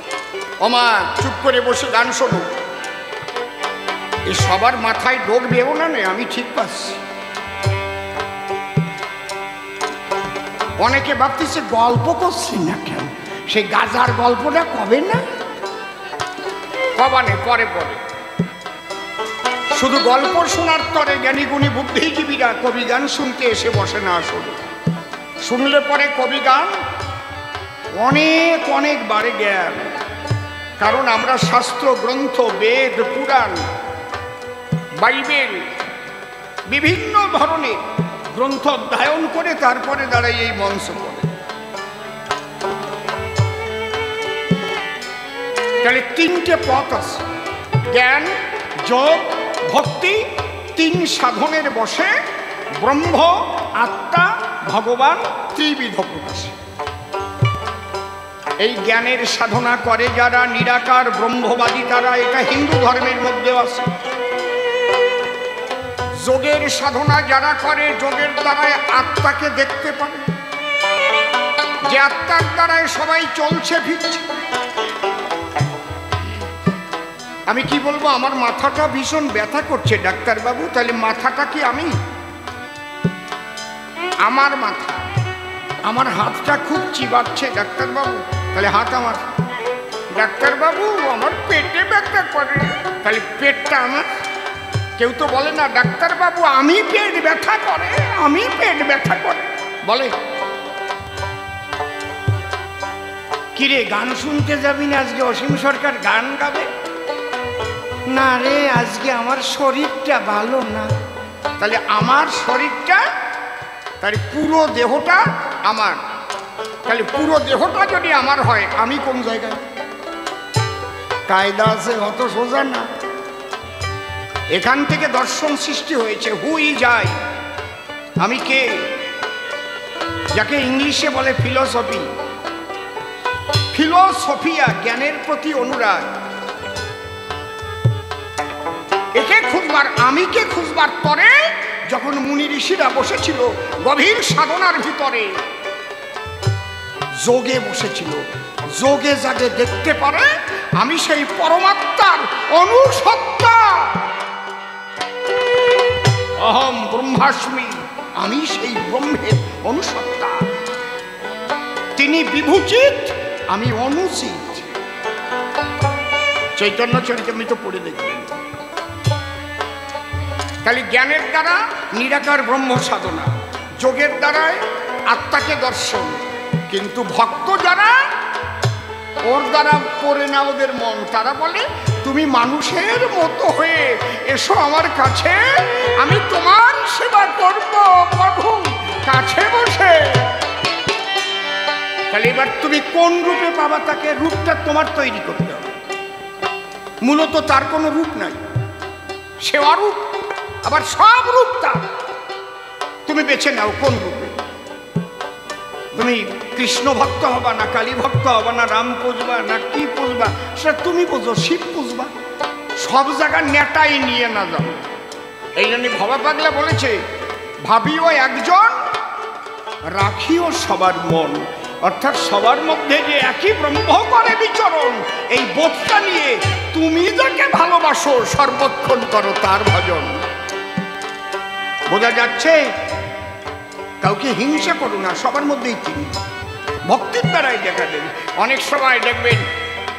ওমা চুপ করে বসে গান শোনো, এই সবার মাথায় ঢোকবেও না, আমি ঠিক পাচ্ছি। অনেকে ভাবতেছে গল্প করছি না কেন, সেই গাজার গল্পটা কবে না কবানে পরে পরে। শুধু গল্প শোনার তরে জ্ঞানী গুণী বুদ্ধিজীবীরা কবি গান শুনতে এসে বসে না। আসলে শুনলে পরে কবি গান অনেক অনেক বারে জ্ঞান। কারণ আমরা শাস্ত্র গ্রন্থ, বেদ, পুরাণ, বাইবেল বিভিন্ন ধরনের গ্রন্থ অধ্যয়ন করে তারপরে দাঁড়াই এই মঞ্চ করে। তাহলে তিনটে পথ আছে, জ্ঞান, যোগ, ভক্তি। তিন সাধনের বসে ব্রহ্ম, আত্মা, ভগবান ত্রিবিধ প্রকাশে। এই জ্ঞানের সাধনা করে যারা নিরাকার ব্রহ্মবাদী, তারা এটা হিন্দু ধর্মের মধ্যে আছে। যোগের সাধনা যারা করে, যোগের দ্বারায় আত্মাকে দেখতে পারে, যে আত্মার দ্বারায় সবাই চলছে ফিরছে। আমি কি বলবো, আমার মাথাটা ভীষণ ব্যথা করছে ডাক্তারবাবু। তাহলে মাথাটা কি আমি? আমার মাথা। আমার হাতটা খুব চিবাচ্ছে ডাক্তারবাবু, তাহলে হাত আমার। ডাক্তারবাবু আমার পেটে ব্যথা করে, তাহলে পেটটা আমার। কেউ তো বলে না ডাক্তারবাবু আমি পেট ব্যথা করে, আমি পেট ব্যথা করে বলে। কিরে গান শুনতে যাবি না আজকে? অসীম সরকার গান গাবে না রে, আজকে আমার শরীরটা ভালো না। তাহলে আমার শরীরটা, তাহলে পুরো দেহটা আমার। তাহলে পুরো দেহটা যদি আমার হয়, আমি কোন জায়গায়? কায়দা আছে, অত সোজা না। এখান থেকে দর্শন সৃষ্টি হয়েছে। হুই যাই, আমি কে, যাকে ইংলিশে বলে ফিলোসফি, ফিলোসফিয়া, জ্ঞানের প্রতি অনুরাগ। একে খুঁজবার, আমিকে খুঁজবার পরে যখন মুনি ঋষিরা বসেছিল গভীর সাধনার ভিতরে, যোগে বসেছিল, যোগে যাকে দেখতে পারে আমি সেই পরমাত্মার অনুসত্তা। অহম ব্রহ্মাস্মি, আমি সেই ব্রহ্মের অনুসত্তা। তিনি বিভূচিত, আমি অনুচিত। চৈতন্য চরিতামৃত পড়ে দেখবেন। তাহলে জ্ঞানের দ্বারা নিরাকার ব্রহ্ম সাধনা, যোগের দ্বারায় আত্মাকে দর্শন। কিন্তু ভক্ত যারা, ওর দ্বারা পড়ে না ওদের মন, তারা বলে তুমি মানুষের মতো হয়ে এসো আমার কাছে, আমি তোমার সেবা করব প্রভু কাছে বসে। তাহলে এবার তুমি কোন রূপে পাবা তাকে? রূপটা তোমার তৈরি করতে হবে। মূলত তার কোনো রূপ নাই, সে অরূপ, আবার সব রূপ তার। তুমি বেছে নাও কোন রূপে। তুমি কৃষ্ণ ভক্ত হবা না কালী ভক্ত হবা না রাম পুজবা না কি পুজবা, সেটা তুমি বুঝো। শিব পুজবা, সব জায়গায় নেটাই নিয়ে না যাও। এই জন্য ভবা পাগলা বলেছে ভাবিও একজন, রাখিও সবার মন। অর্থাৎ সবার মধ্যে যে একই ব্রহ্ম করে বিচরণ, এই বোধটা নিয়ে তুমি যাকে ভালোবাসো সর্বক্ষণ করো তার ভজন। বোঝা যাচ্ছে? কাউকে হিংসা করো না, সবার মধ্যেই তিনি। ভক্তির দ্বারাই দেখা দেবে। অনেক সময় দেখবেন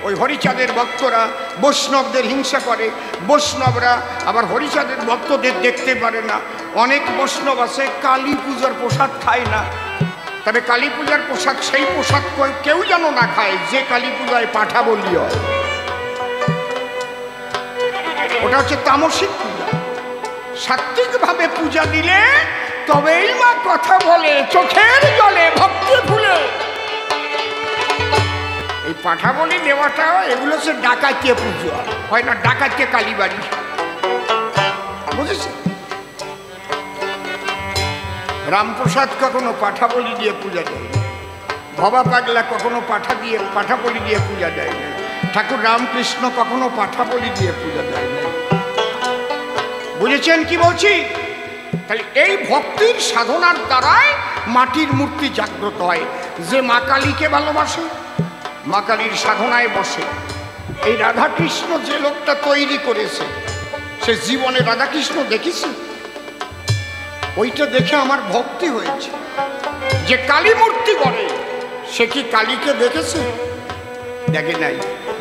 ওই হরিচাঁদের ভক্তরা বৈষ্ণবদের হিংসা করে, বৈষ্ণবরা আবার হরিচাঁদের ভক্তদের দেখতে পারে না। অনেক বৈষ্ণব আছে কালী পূজার প্রসাদ খায় না। তবে কালী পূজার প্রসাদ সেই প্রসাদ কেউ যেন না খায় যে কালী পূজায় পাঠা বলি হয়। ওটা হচ্ছে তামসিক পূজা। সাত্বিকভাবে পূজা দিলে তবেই মা কথা বলে, চোখের জলে ভক্তি ভুলে। এই পাঠা বলি দেওয়াটা, এগুলো হচ্ছে ডাকাইতে পুজো হয় না, ডাকাইতে কালীবাড়ি, বুঝেছে? রামপ্রসাদ কখনো পাঠা বলি দিয়ে পূজা দেয় না, ভবা পাগলা কখনো পাঠা বলি দিয়ে পূজা দেয় না, ঠাকুর রামকৃষ্ণ কখনো পাঠা বলি দিয়ে পূজা দেয় না। বুঝেছেন কি বলছি? তাহলে এই ভক্তির সাধনার দ্বারাই মাটির মূর্তি জাগ্রত হয়। যে মা কালীকে ভালোবাসে, মা কালীর সাধনায় বসে। এই রাধাকৃষ্ণ যে লোকটা তৈরি করেছে, সে জীবনে রাধাকৃষ্ণ দেখেছে? ওইটা দেখে আমার ভক্তি হয়েছে। যে কালী মূর্তি করে, সে কি কালীকে দেখেছে? দেখে নাই,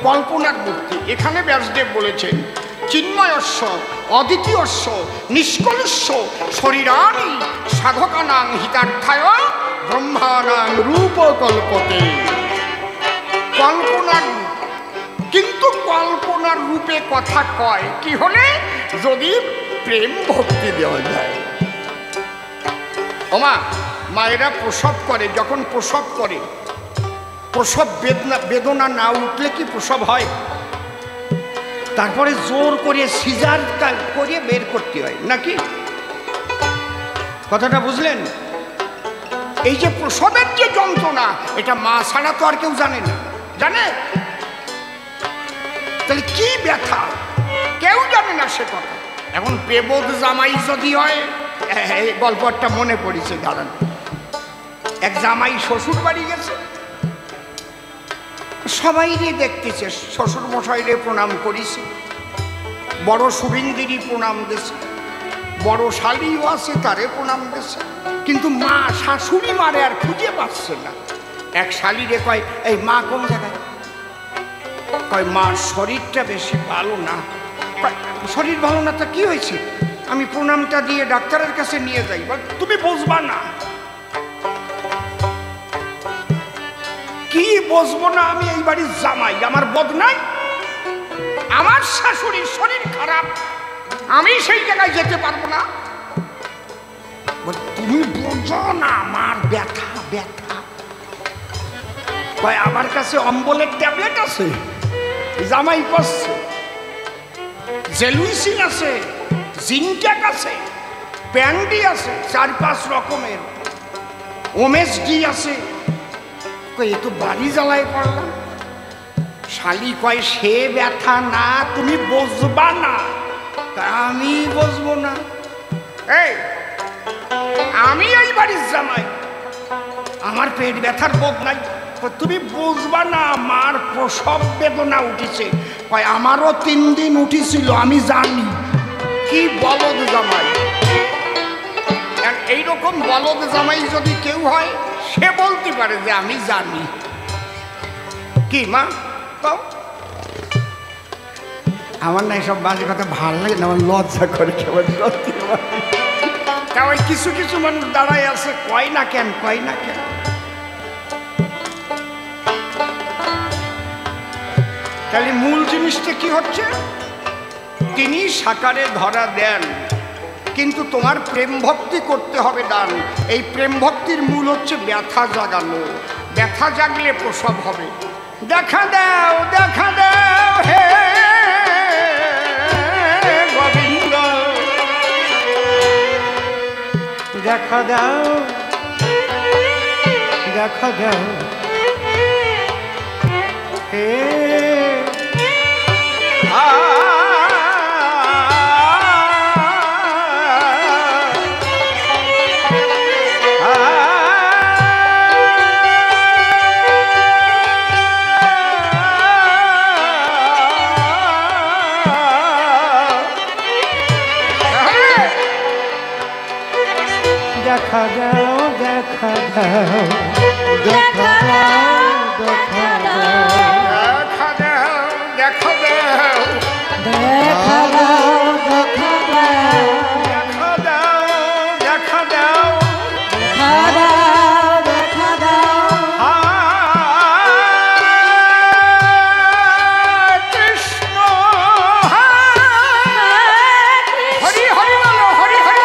কল্পনার মূর্তি। এখানে ব্যাসদেব বলেছেন চিন্ময়স্য অদ্বিতীয়স্য নিষ্কলস্য শরীরাণি সাধকানাং হিতার্থায় ব্রহ্মানাং রূপকল্পতে। কল্পনার কিন্তু কল্পনার রূপে কথা কয় কি হলে, যদি প্রেম ভক্তি দেওয়া যায়। ওমা, মায়েরা প্রসব করে, যখন প্রসব করে, প্রসব বেদনা না উঠলে কি প্রসব হয়? তারপরে জোর করে সিজার করে বের করতে হয় নাকি? কথাটা বুঝলেন? এই যে প্রসবের যে যন্ত্রণা, এটা মা ছাড়া তো আর কেউ জানে না। জানে? তাহলে কি ব্যথা কেউ জানে না সে কথা। এখন বেবোধ জামাই যদি হয়, এই গল্পটা মনে পড়েছে, দাঁড়ান। এক জামাই শ্বশুর বাড়ি গেছে, সবাই রে দেখতেছে, শ্বশুর মশাইরে প্রণাম করিছে, বড় শুভিন্দিরই প্রণাম দিছে, বড় শালীও আছে তারে প্রণাম দিছে, কিন্তু মা শাশুড়ি মারে আর খুঁজে পাচ্ছে না। এক শালীরে কয়, এই মা কোন জায়গায়? কয়, মার শরীরটা বেশি ভালো না। শরীর ভালো না তা কি হয়েছে? আমি প্রণামটা দিয়ে ডাক্তারের কাছে নিয়ে যাই। তুমি বুঝবা না। কি বুঝবো না? আমি এই বাড়ির জামাই, আমার বদনাই, আমার শাশুড়ির শরীর খারাপ, আমি সেই জায়গায় যেতে পারবো না। তুমি বোঝো না আমার ব্যথা ব্যথা। কয়, আমার কাছে অম্বলের ট্যাবলেট আছে, জামাই করছে, জেলুইসিন আছে, জিনট্যাক আছে, প্যান্ডি আছে, 4-5 রকমের, ওমেসডি আছে। এ তো বাড়ি জ্বালায় পড়লাম। শালি কয়, সে ব্যথা না, তুমি বুঝবা না। আমি বুঝবো না? এই আমি এই বাড়ির জামাই, আমার পেট ব্যথার বোধ নাই, তুমি বুঝবা না। মার প্রসব বেদনা উঠেছে। কয়, আমারও 3 দিন উঠেছিল, আমি জানি। কি বলদ জামাই! এইরকম বলদ জামাই যদি কেউ হয়, সে বলতে পারে যে আমি জানি। কি মা? আমার না এসব বাজে কথা ভালো লাগে না, আমার লজ্জা করে। ওই কিছু কিছু মানুষ দাঁড়ায় আছে, কয় না কেন, কয় না কেন। তাহলে মূল জিনিসটা কি হচ্ছে? তিনি সাকারে ধরা দেন, কিন্তু তোমার প্রেম ভক্তি করতে হবে দান। এই প্রেম ভক্তির মূল হচ্ছে ব্যথা জাগানো। ব্যথা জাগলে প্রসব হবে। দেখা দাও, দেখা দাও হে গোবিন্দ, দেখা দাও, দেখা দাও হে দেখা দাও, দেখা দাও, দেখা দাও, দেখা দাও, দেখা দাও, দেখা দাও, দেখা দাও, দেখা দাও, দেখা দাও, দেখা দাও, দেখা দাও, দেখা দাও। কৃষ্ণ হরি হরি বলো, হরি হরি।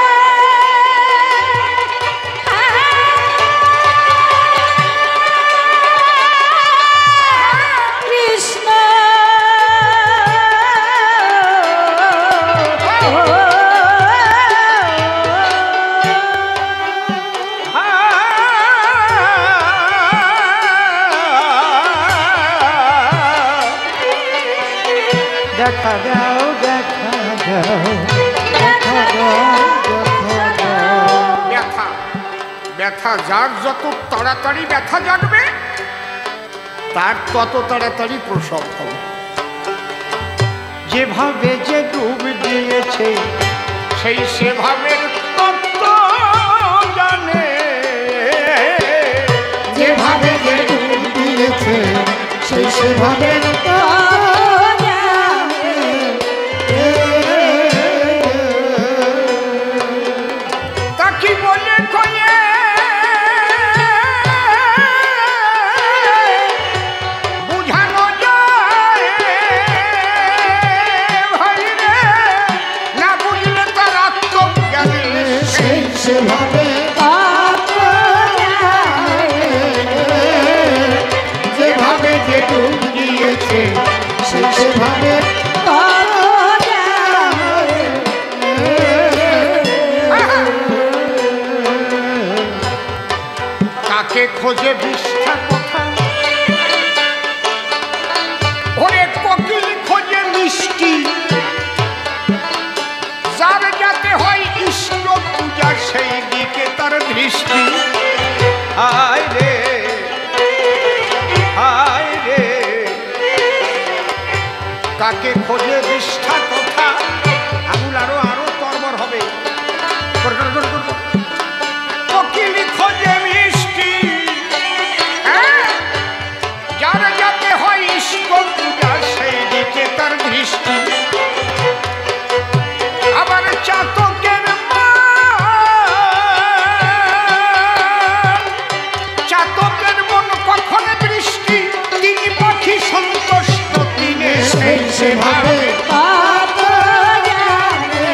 দেখা দাও, দেখা দাও, দেখা দাও, দেখা দাও। ব্যথা ব্যথা যার যত তাড়াতাড়ি ব্যথা জাগবে, তার তত তাড়াতাড়ি প্রসব হবে। যেভাবে যে ডুব দিয়েছে, সেই সেভাবে তত্ত্ব জানে। যেভাবে যে ডুব দিয়েছে, সেই সেভাবে সেভাবে কত জানে যেভাবে যে ডুব দিয়েছে সে সেভাবে কত জানে কাকে খোঁজে বিষ্ঠা কথা ওরে কোকিল খোঁজে মিষ্টি যার যাতে হয় ইষ্ট পূজা সেই দিকে তার দৃষ্টি হায় রে হায় রে কাকে খোঁজে বিষ্ঠা কথা আগুল আরো আরো তরবর হবে কোকিল খোঁজে মিষ্টি যার যাতে হয় ইষ্ট পূজা সেই দিকে তার দৃষ্টি আবার চাতকের চাতকের মন কখন বৃষ্টি তিনি পাখি সন্তুষ্ট দিনে সেই সেভাবে কত জানে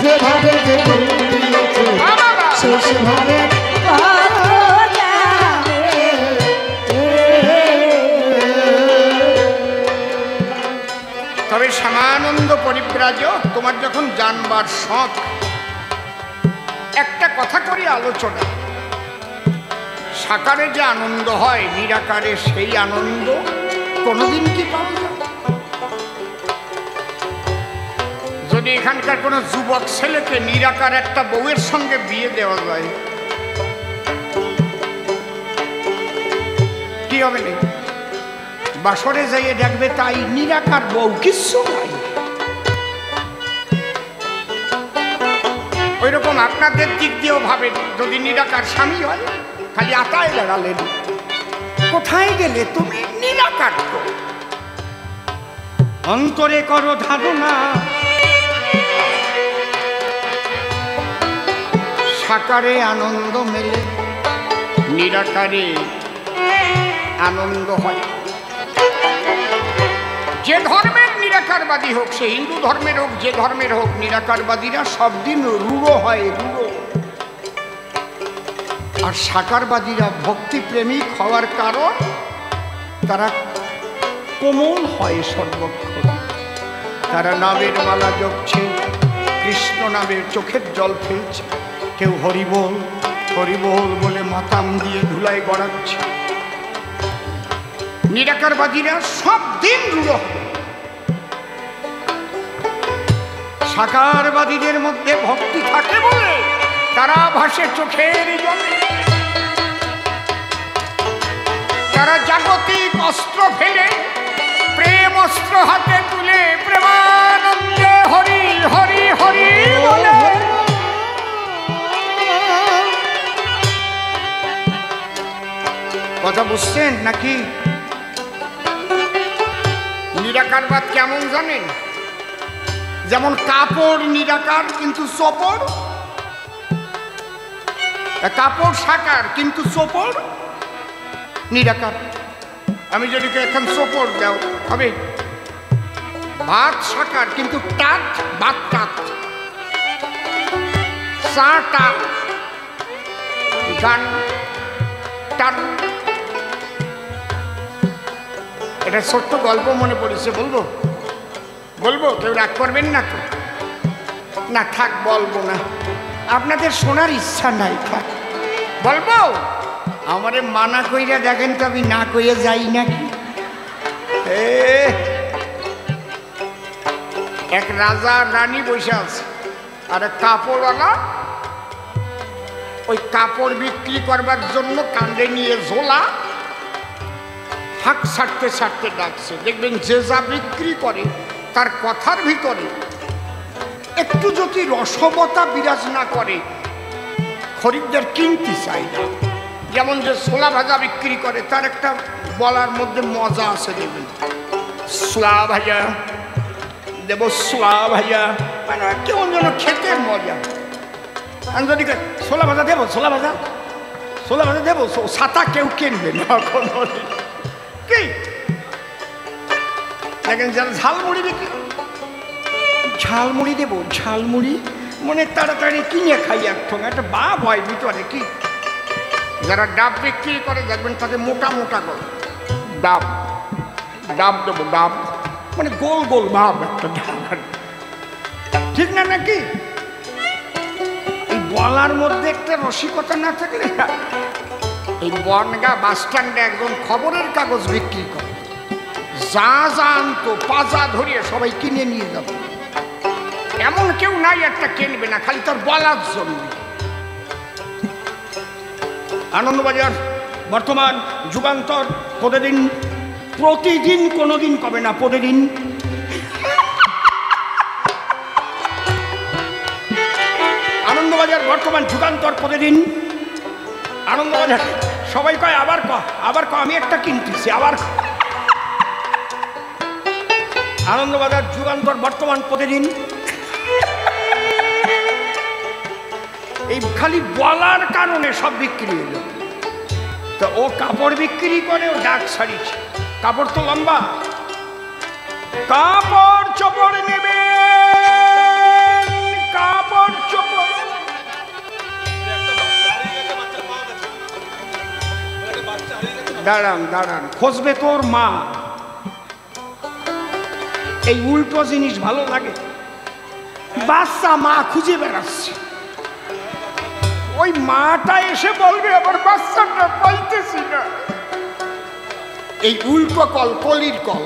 যেভাবে যে ডুব দিয়েছে সে সেভাবে কত জানে তবে শ্যামানন্দ পরিব্রাজ তোমার যখন জানবার শখ একটা কথা করি আলোচনা সাকারে যে আনন্দ হয় নিরাকারে সেই আনন্দ কোনোদিন কি পাওয়া যায় যদি এখানকার কোনো যুবক ছেলেকে নিরাকার একটা বউয়ের সঙ্গে বিয়ে দেওয়া যায় কি হবে না বাসরে যাইয়ে দেখবে তাই নিরাকার বউ কিচ্ছু নাই ওই রকম আপনাদের দিক দিয়েও ভাবেন যদি নিরাকার স্বামী হয় খালি আতায় দাঁড়ালেন কোথায় গেলে তুমি নিরাকার তো অন্তরে করো ধারণা সাকারে আনন্দ মেলে নিরাকারে আনন্দ হয় যে ধর্মের নিরাকারবাদী হোক সে হিন্দু ধর্মের হোক যে ধর্মের হোক নিরাকারবাদীরা সব দিন রূঢ় হয় রূঢ় আর সাকারবাদীরা ভক্তিপ্রেমিক হওয়ার কারণ তারা কোমল হয় সর্বক্ষণ তারা নামের মালা জপছে কৃষ্ণ নামের চোখের জল ফেলছে কেউ হরিবোল হরিবোল বলে মাতাম দিয়ে ধুলাই গড়াচ্ছে নিরাকারবাদীরা সব দিন রূঢ় সাকারবাদীদের মধ্যে ভক্তি থাকে বলে তারা ভাসে চোখের জলে তারা জাগতিক অস্ত্র ফেলে প্রেম অস্ত্র হাতে তুলে প্রেমানন্দে হরি হরি হরি বলে কথা বুঝছেন নাকি নিরাকারবাদ কেমন জানেন যেমন কাপড় নিরাকার কিন্তু চোপড় কাপড় সাকার কিন্তু চোপড় নিরাকার আমি যদি এখন চোপড় দাও হবে ভাত সাকার কিন্তু টাট ভাত টাট চা টাট গান টাট এটা ছোট্ট গল্প মনে পড়েছে বলবো বলবো কেউ রাগ করবেন না তো না থাক বলবো না আপনাদের শোনার ইচ্ছা নাই থাক বলবো আমারে মানা কইরা দেখেন তো আমি না কইয়া যাই নাকি এক রাজা রানী বসে আছে আর এক কাপড়ওয়ালা ওই কাপড় বিক্রি করবার জন্য কান্দে নিয়ে ঝোলা হাঁক ছাড়তে ছাড়তে ডাকছে দেখবেন যে যা বিক্রি করে তার কথার ভিতরে একটু যদি রসবতা বিরাজ না করে খরিদ্দার কিনতে চাই না যেমন যে ছোলা ভাজা বিক্রি করে তার একটা বলার মধ্যে মজা আছে দেখবেন ছোলা ভাজা দেব ছোলা ভাজা মানে কেমন যেন খেতে মজা আমি যদি ছোলা ভাজা দেবো ছোলা ভাজা দেবো ছাতা কেউ কিনবে না কোনো কি দেখেন যারা ঝালমুড়ি বিক্রি ঝালমুড়ি দেবো ঝালমুড়ি মনে তাড়াতাড়ি কিনে খাই একঠোঙ, একটা ভাব হয় ভিতরে কি। যারা ডাব বিক্রি করে দেখবেন তাদের মোটা মোটা গোল ডাব, ডাব দেবো ডাব, মানে গোল গোল ভাব একটা ডাব, ঠিক না নাকি? এই বলার মধ্যে একটা রসিকতা না থাকলে, এই বনগা বাস স্ট্যান্ডে একজন খবরের কাগজ বিক্রি করে, যা যা আনতো পাজা ধরিয়ে সবাই কিনে নিয়ে যাব, এমন কেউ নাই একটা কিনবে না, খালি তার বলার জন্য। আনন্দবাজার, বর্তমান, যুগান্তর, প্রতিদিন, প্রতিদিন কোনোদিন কবে না, প্রতিদিন আনন্দবাজার, বর্তমান, যুগান্তর, প্রতিদিন আনন্দবাজার। সবাই কয় আবার আবার আমি একটা কিনতেছি, আবার আনন্দবাজার, যুগান্তর, বর্তমান, প্রতিদিন। এই খালি বলার কারণে সব বিক্রি হলো। তো ও কাপড় বিক্রি করে, ও ডাক ছাড়িয়েছে, কাপড় তো লম্বা, কাপড় চোপড় নেবে, কাপড় চোপড়। দাঁড়ান দাঁড়ান, খুঁজবে তোর মা। এই উল্টো জিনিস ভালো লাগে, বাচ্চা মা খুঁজে বেড়াচ্ছে, ওই মাটা এসে বলবে আবার বাচ্চাটা পাইতেছি না। এই উল্টো কল, কলির কল।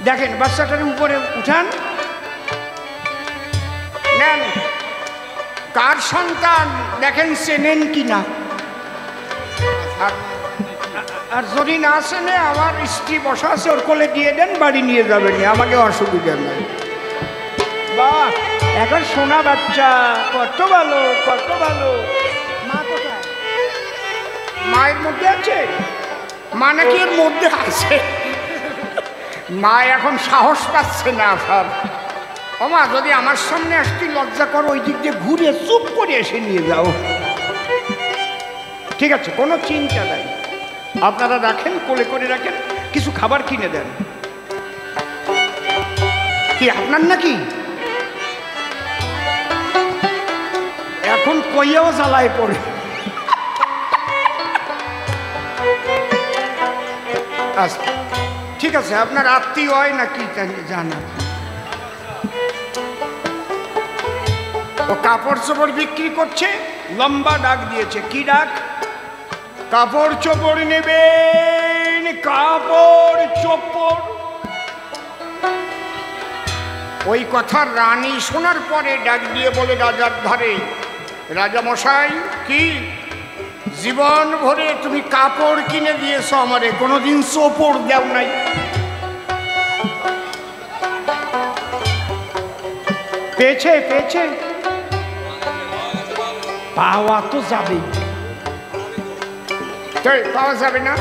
দেখেন বাচ্চাটার উপরে উঠান, নেন, কার সন্তান দেখেন চেনেন কিনা, আর যদি না চেনে আমার স্ত্রী বসা আছে, ওর কোলে দিয়ে দেন, বাড়ি নিয়ে যাবেন, আমাকে অসুবিধা নাই। বাহ, এখন সোনা বাচ্চা, কত ভালো, কত ভালো। মা কোথায়? মায়ের মধ্যে আছে, মা নাকি এর মধ্যে আছে, মা এখন সাহস পাচ্ছে না সব। ও মা, যদি আমার সামনে আসতে লজ্জা করো, ওই দিক দিয়ে ঘুরে চুপ করে এসে নিয়ে যাও। ঠিক আছে, কোনো চিন্তা নাই, আপনারা রাখেন, কোলে করে রাখেন, কিছু খাবার কিনে দেন। কি আপনার নাকি? এখন কইয়াও জ্বালায় পড়ে। আচ্ছা ঠিক আছে, আপনার আত্মীয় হয় নাকি জানা? ও কাপড় চোপড় বিক্রি করছে, লম্বা ডাক দিয়েছে। কি ডাক? কাপড় চোপড় নেবেন, কাপড় চোপড়। ওই কথা রানী শোনার পরে ডাক দিয়ে বলে রাজার ধারে, রাজা মশাই, কি জীবন ভরে তুমি কাপড় কিনে দিয়েছো আমারে, কোনোদিন চোপড় দেও নাই। পেয়েছে পেয়েছে, পাওয়া তো যাবে, পাওয়া যাবে না।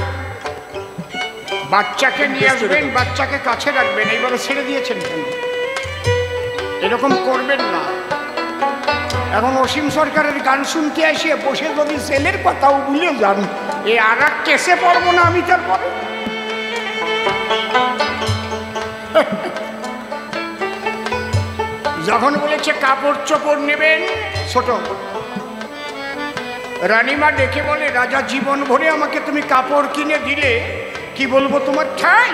বাচ্চাকে নিয়ে আসবেন, বাচ্চাকে কাছে রাখবেন, এইভাবে ছেড়ে দিয়েছেন কেন? এরকম করবেন না। এখন অসীম সরকারের গান শুনতে আসিয়ে বসে যদি ছেলের কথাও ভুলে যান, এ আর এক কেসে পড়বো না আমি তারপরে। যখন বলেছে কাপড় চোপড় নেবেন, ছোট রানীমা ডেকে বলে, রাজা জীবন ভরে আমাকে তুমি কাপড় কিনে দিলে, কি বলবো তোমার ঠাই,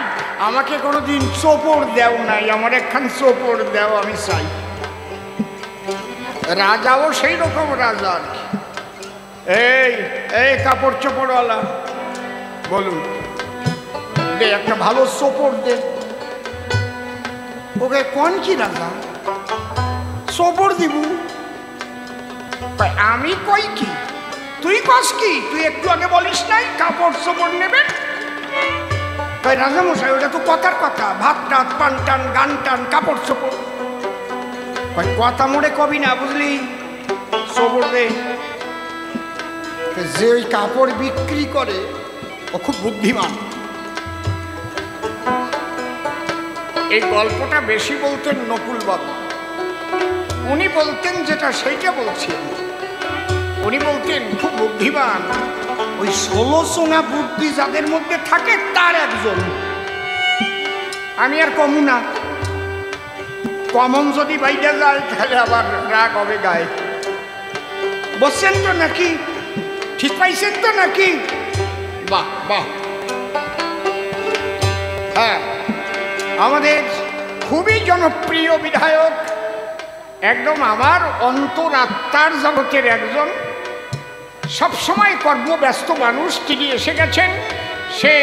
আমাকে কোনোদিন চোপড় দেও নাই, আমার একখান চোপড় দেও আমি চাই। রাজাও সেই রকম রাজা আর কি। এই এই কাপড় চোপড়ওয়ালা, বলুন, দে একটা ভালো চোপড় দে। ওকে কোন কি রাজা, চোপড় দিব? আমি কই কি, তুই কস কি? তুই একটু আগে বলিস নাই কাপড় চোপড় নেবেন? রাজা মশাই, ওটা তো কথার কথা, ভাত টাত, পান টান, গান টান, কাপড় চোপড়। কথা মোড়ে কবি না, বুঝলি, চোপড় দে। যে ওই কাপড় বিক্রি করে ও খুব বুদ্ধিমান। এই গল্পটা বেশি বলতেন নকুল বাবু, উনি বলতেন যেটা সেইটা বলছেন। উনি বলতেন খুব বুদ্ধিমান, ওই 16 সোনা বুদ্ধি যাদের মধ্যে থাকে তার একজন। আমি আর কমু না, কমন যদি বাইরে যায় তাহলে আবার রাগ হবে গায়ে। বসছেন তো নাকি? ঠিক পাইছেন তো নাকি? বাহ বাহ। হ্যাঁ, আমাদের খুবই জনপ্রিয় বিধায়ক, একদম আমার অন্তরাত্মার জগতের একজন, সবসময় কর্মব্যস্ত মানুষ, তিনি এসে গেছেন। সে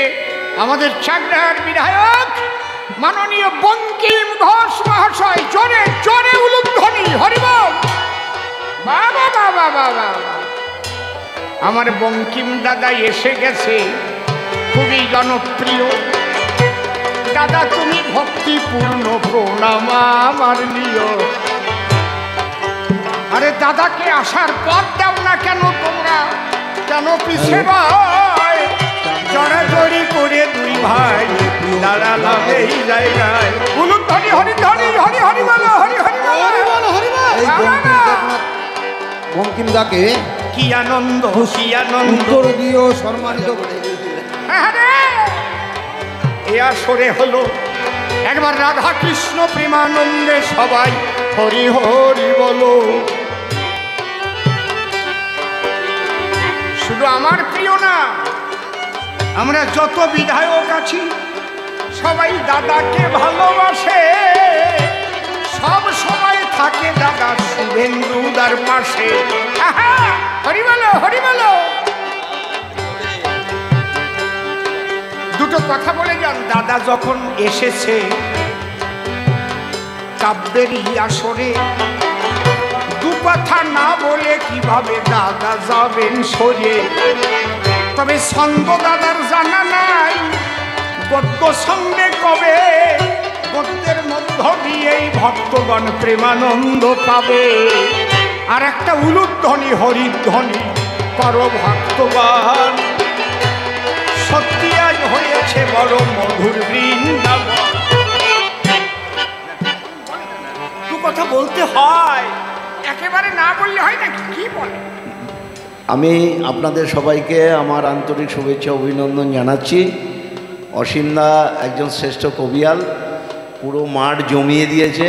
আমাদের চাকদার বিধায়ক মাননীয় বঙ্কিম ঘোষ মহাশয়। জোরে জোরে উলুধ্বনি, হরিবল। বাবা বাবা বাবা, আমার বঙ্কিম দাদা এসে গেছে, খুবই জনপ্রিয়। দাদা তুমি ভক্তিপূর্ণ প্রণাম আমার নিও। আরে দাদাকে আসার পথ দাও না কেন তোমরা? কেন পিছে ভাই জড়াজড়ি করে দুই ভাই দাঁড়ালাম এই জায়গায়? উলুধ্বনি, হরিধ্বনি, হরি হরি বলো, হরি হরি বলো, হরি বলো। বঙ্কিম দাকে কি আনন্দ, কি আনন্দ। উত্তর দিও সম্মানিত করে। এ আসরে হলো একবার রাধা কৃষ্ণ প্রেমানন্দে সবাই হরি হরি বলো। শুধু আমার প্রিয় না, আমরা যত বিধায়ক আছি সবাই দাদাকে ভালোবাসে। সব সময় থাকে দাদা শুভেন্দুদার পাশে। হরি বলো, হরি বলো। দুটো কথা বলে যান। দাদা যখন এসেছে কাব্যের আসরে, দু কথা না বলে কিভাবে দাদা যাবেন সরে। তবে ছন্দ দাদার জানা নাই, গদ্য ছন্দে কবে গদ্যের মধ্য দিয়েই ভক্তগণ প্রেমানন্দ পাবে। আর একটা উলুধ্বনি, হরিধ্বনি করো ভক্তগণ। সত্যি আজ হয়েছে বড় মধুর বৃন্দাবন। দু কথা বলতে হয়, একেবারে না বললে হয় নাকি? কি বলে? আমি আপনাদের সবাইকে আমার আন্তরিক শুভেচ্ছা অভিনন্দন জানাচ্ছি। অসীমদা একজন শ্রেষ্ঠ কবিয়াল, পুরো মাঠ জমিয়ে দিয়েছে।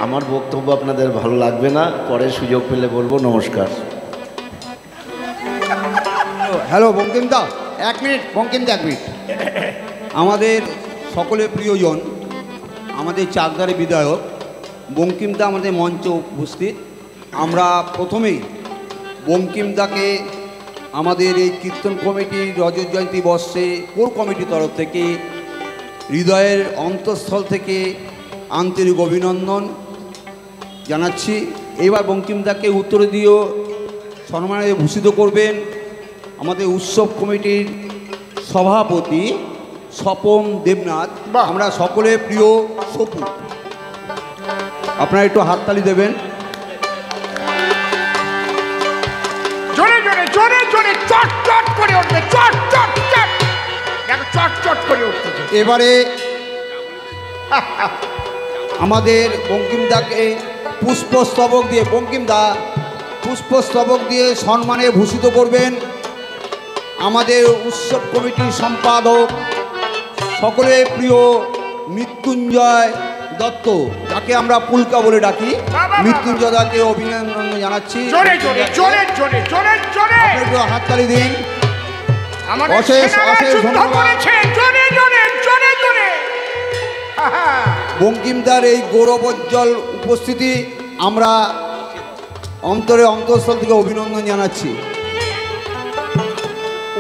আমার বক্তব্য আপনাদের ভালো লাগবে না, পরে সুযোগ পেলে বলবো। নমস্কার। হ্যালো বঙ্কিম দা, এক মিনিট। বঙ্কিম দা, এক মিনিট। আমাদের সকলের প্রিয়জন, আমাদের চাকদারের বিধায়ক বঙ্কিম দা আমাদের মঞ্চে উপস্থিত। আমরা প্রথমেই বঙ্কিম দাকে আমাদের এই কীর্তন কমিটির রজত জয়ন্তী বর্ষে কোর কমিটির তরফ থেকে হৃদয়ের অন্তঃস্থল থেকে আন্তরিক অভিনন্দন জানাচ্ছি। এবার বঙ্কিম দাকে উত্তরীয় সম্মানে ভূষিত করবেন আমাদের উৎসব কমিটির সভাপতি স্বপন দেবনাথ, আমরা সকলের প্রিয় সপু। আপনারা একটু হাততালি দেবেন। জোরে জোরে জোরে জোরে চট চট করে উঠবে, চট চট চট, দেখো চট চট করে উঠবে। এবারে আমাদের বঙ্কিম দাকে পুষ্পস্তবক দিয়ে, বঙ্কিম দা পুষ্পস্তবক দিয়ে সম্মানে ভূষিত করবেন আমাদের উৎসব কমিটির সম্পাদক সকলের প্রিয় মৃত্যুঞ্জয় দত্ত, যাকে আমরা পুলকা বলে ডাকি। মৃত্যুঞ্জয় দাকে অভিনন্দন জানাচ্ছি। জোরে জোরে জোরে জোরে জোরে জোরে একটু হাততালি দিন। আমাদের অশেষ অশেষ ধন্যবাদ। জোরে জোরে জোরে জোরে। বঙ্কিমদার এই গৌরবোজ্জ্বল উপস্থিতি আমরা অন্তরে অন্তঃস্থল থেকে অভিনন্দন জানাচ্ছি।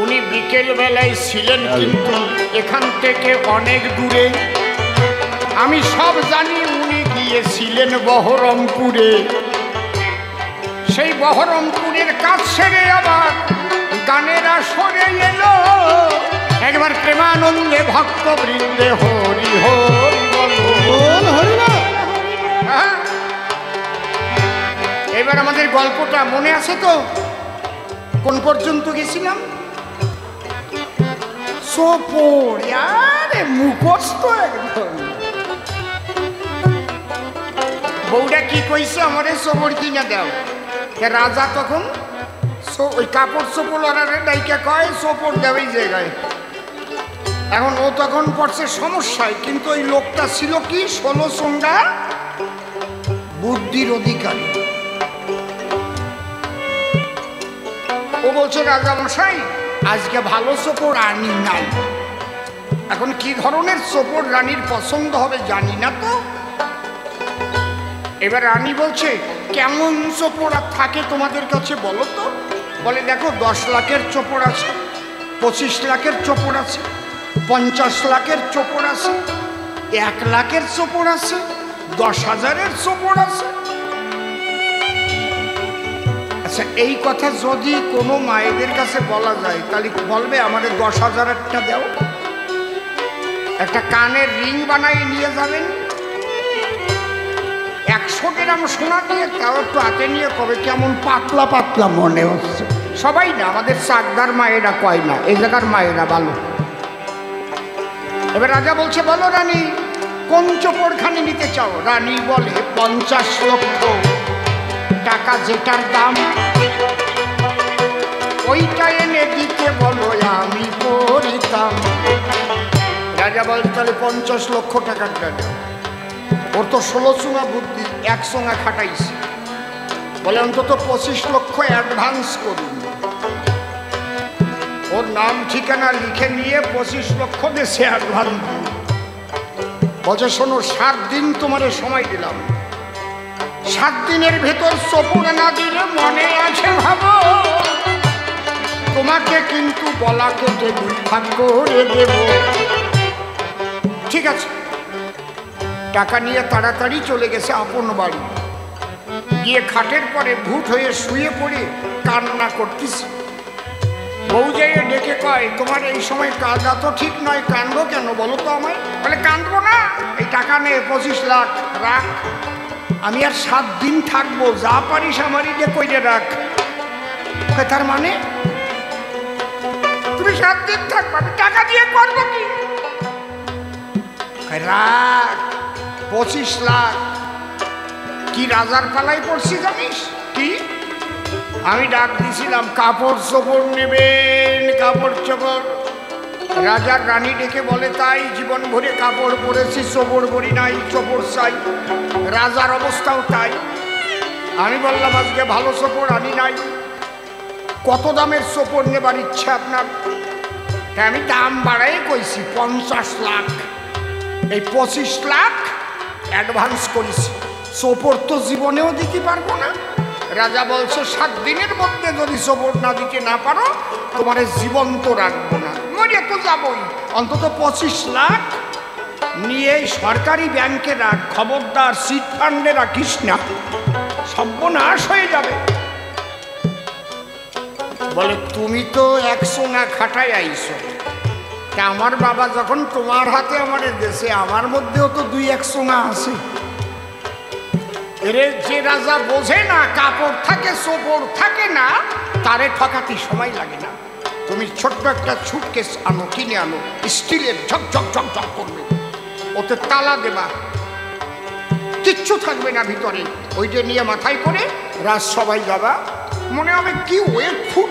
উনি বিকেল বেলায় ছিলেন কিন্তু এখান থেকে অনেক দূরে। আমি সব জানি উনি গিয়েছিলেন বহরমপুরে। সেই বহরমপুরের কাজ সেরে আবার গানের আসরে এলো। একবার প্রেমানন্দে ভক্তবৃন্দে হরি হরি বলো। হ্যাঁ, এবার আমাদের গল্পটা মনে আছে তো? কোন পর্যন্ত গেছিলাম? সোপর, আরে মুখস্থ একদম। বউটা কি কইছে আমারে সোপর কিনা দাও। রাজা তখন ওই কাপড় সোপর আনারে ডাইকা কয় সোপর দেও এই জায়গায়। এখন ও তখন পড়ছে সমস্যায়, কিন্তু ওই লোকটা ছিল কি 16 সঙ্গা বুদ্ধির অধিকারী। ও বলছে রাজামশাই আজকে ভালো চোপড় রানী নাই। এখন কি ধরনের চোপড় রানীর পছন্দ হবে জানি না তো। এবার রানী বলছে কেমন চোপড় থাকে তোমাদের কাছে বলো তো। বলে দেখো 10 লাখের চোপড় আছে, 25 লাখের চোপড় আছে, 50 লাখের চোপড় আছে, 1 লাখের চোপড় আছে, 10,000-এর চোপড় আছে। আচ্ছা এই কথা যদি কোনো মায়েদের কাছে বলা যায় তাহলে বলবে আমাদের 10,000-এরটা দাও। একটা কানের রিং বানাই নিয়ে যাবেন, 100 গ্রাম সোনা দিয়ে তাও একটু হাতে নিয়ে কবে কেমন পাতলা পাতলা মনে হচ্ছে। সবাই না, আমাদের চাকদার মায়েরা কয় না, এই জায়গার মায়েরা ভালো। এবার রাজা বলছে বলো রানী কোন চোপড়খানি নিতে চাও। রানী বলে 50 লক্ষ টাকা যেটার দাম ওইটা এনে দিতে বলো আমি পড়িতাম। রাজা বলে তাহলে 50 লক্ষ টাকার দাম। ওর তো 16 চুঙা বুদ্ধি, 1 চুঙা খাটাইছে। বলে অন্তত 25 লক্ষ অ্যাডভান্স করুন। ওর নাম ঠিকানা লিখে নিয়ে 25 লক্ষ দেশে অ্যাডভান্স। বলছে শোনো 7 দিন তোমার সময় দিলাম, 7 দিনের ভেতর চোপড় না দিলে মনে আছে ভাবো তোমাকে কিন্তু বলা কেটে 2 ভাগ করে দেব। ঠিক আছে। টাকা নিয়ে তাড়াতাড়ি চলে গেছে আপন বাড়ি। গিয়ে খাটের পরে ভূত হয়ে শুয়ে পড়ে কান্না করতেছে। বউ যাইয়ে ডেকে কয় তোমার এই সময় কাঁদা তো ঠিক নয়, কান্দো কেন বলো তো আমায়। বলে কাঁদবো না, এই টাকা নে 25 লাখ রাখ, আমি আর 7 দিন থাকবো, যা পারিস আমারই দিয়ে কইরে রাখ। তার মানে তুমি 7 দিন থাকবে, আমি টাকা দিয়ে করবো কি? রাখ 25 লাখ। কি রাজার পালাই পড়ছি জানিস কি? আমি ডাক দিছিলাম কাপড় চোপড় নেবেন, কাপড় চোপড়। রাজার রানী ডেকে বলে তাই জীবন ভরে কাপড় পরেছি, চোপড় পরি নাই, চোপড় চাই। রাজার অবস্থাও তাই। আমি বললাম আজকে ভালো চোপড় আনি নাই, কত দামের চোপড় নেবার ইচ্ছা আপনার? তাই আমি দাম বাড়াই কইছি 50 লাখ। এই 25 লাখ অ্যাডভান্স করেছি, চোপড় তো জীবনেও দিতে পারবো না। রাজা বলছে 7 দিনের মধ্যে যদি চোপড় না দিতে না পারো তোমার জীবন্ত রাখবো না, মরে তো যাবই। অন্তত 25 লাখ নিয়ে সরকারি ব্যাংকে রাখ, খবরদার চিট ফান্ডে রাখিস না, সর্বনাশ হয়ে যাবে। বলে তুমি তো 1 চুঙা খাটাই আইছো, তা আমার বাবা যখন তোমার হাতে আমার দেশে আমার মধ্যেও তো 2-1 চুঙা আছে। এরে যে রাজা বোঝে না কাপড় থাকে চোপড় থাকে না, তারে ঠকাতে সময় লাগে না। তুমি ছোট্ট একটা সুটকেস আনো, কিনে আনো, স্টিলের ঝকঝক ঝকঝক করবে, ওতে তালা দেবা, কিচ্ছু থাকবে না ভিতরে। ওইটা নিয়ে মাথায় করে রাজসভায় যাবা, মনে হবে কি ওয়েটফুল।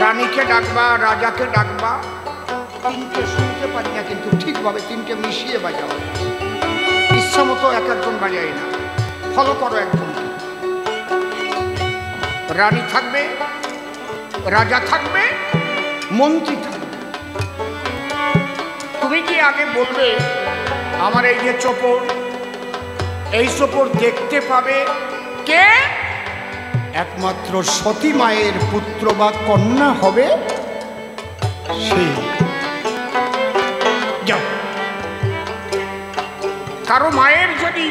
রানীকে ডাকবা, রাজাকে ডাকবা, 3টে শুনতে পারি না কিন্তু ঠিকভাবে 3টে মিশিয়ে বাজাবো। ইচ্ছা মতো এক একজন বাজাই না, ফলো করো একজনকে। রানী থাকবে, রাজা থাকবে, মন্ত্রী থাকবে। তুমি কি আগে বলবে আমার এই যে চোপড়, এই চোপড় দেখতে পাবে কে? একমাত্র সতী মায়ের পুত্র বা কন্যা হবে সে। যাও, কারো মায়ের যদি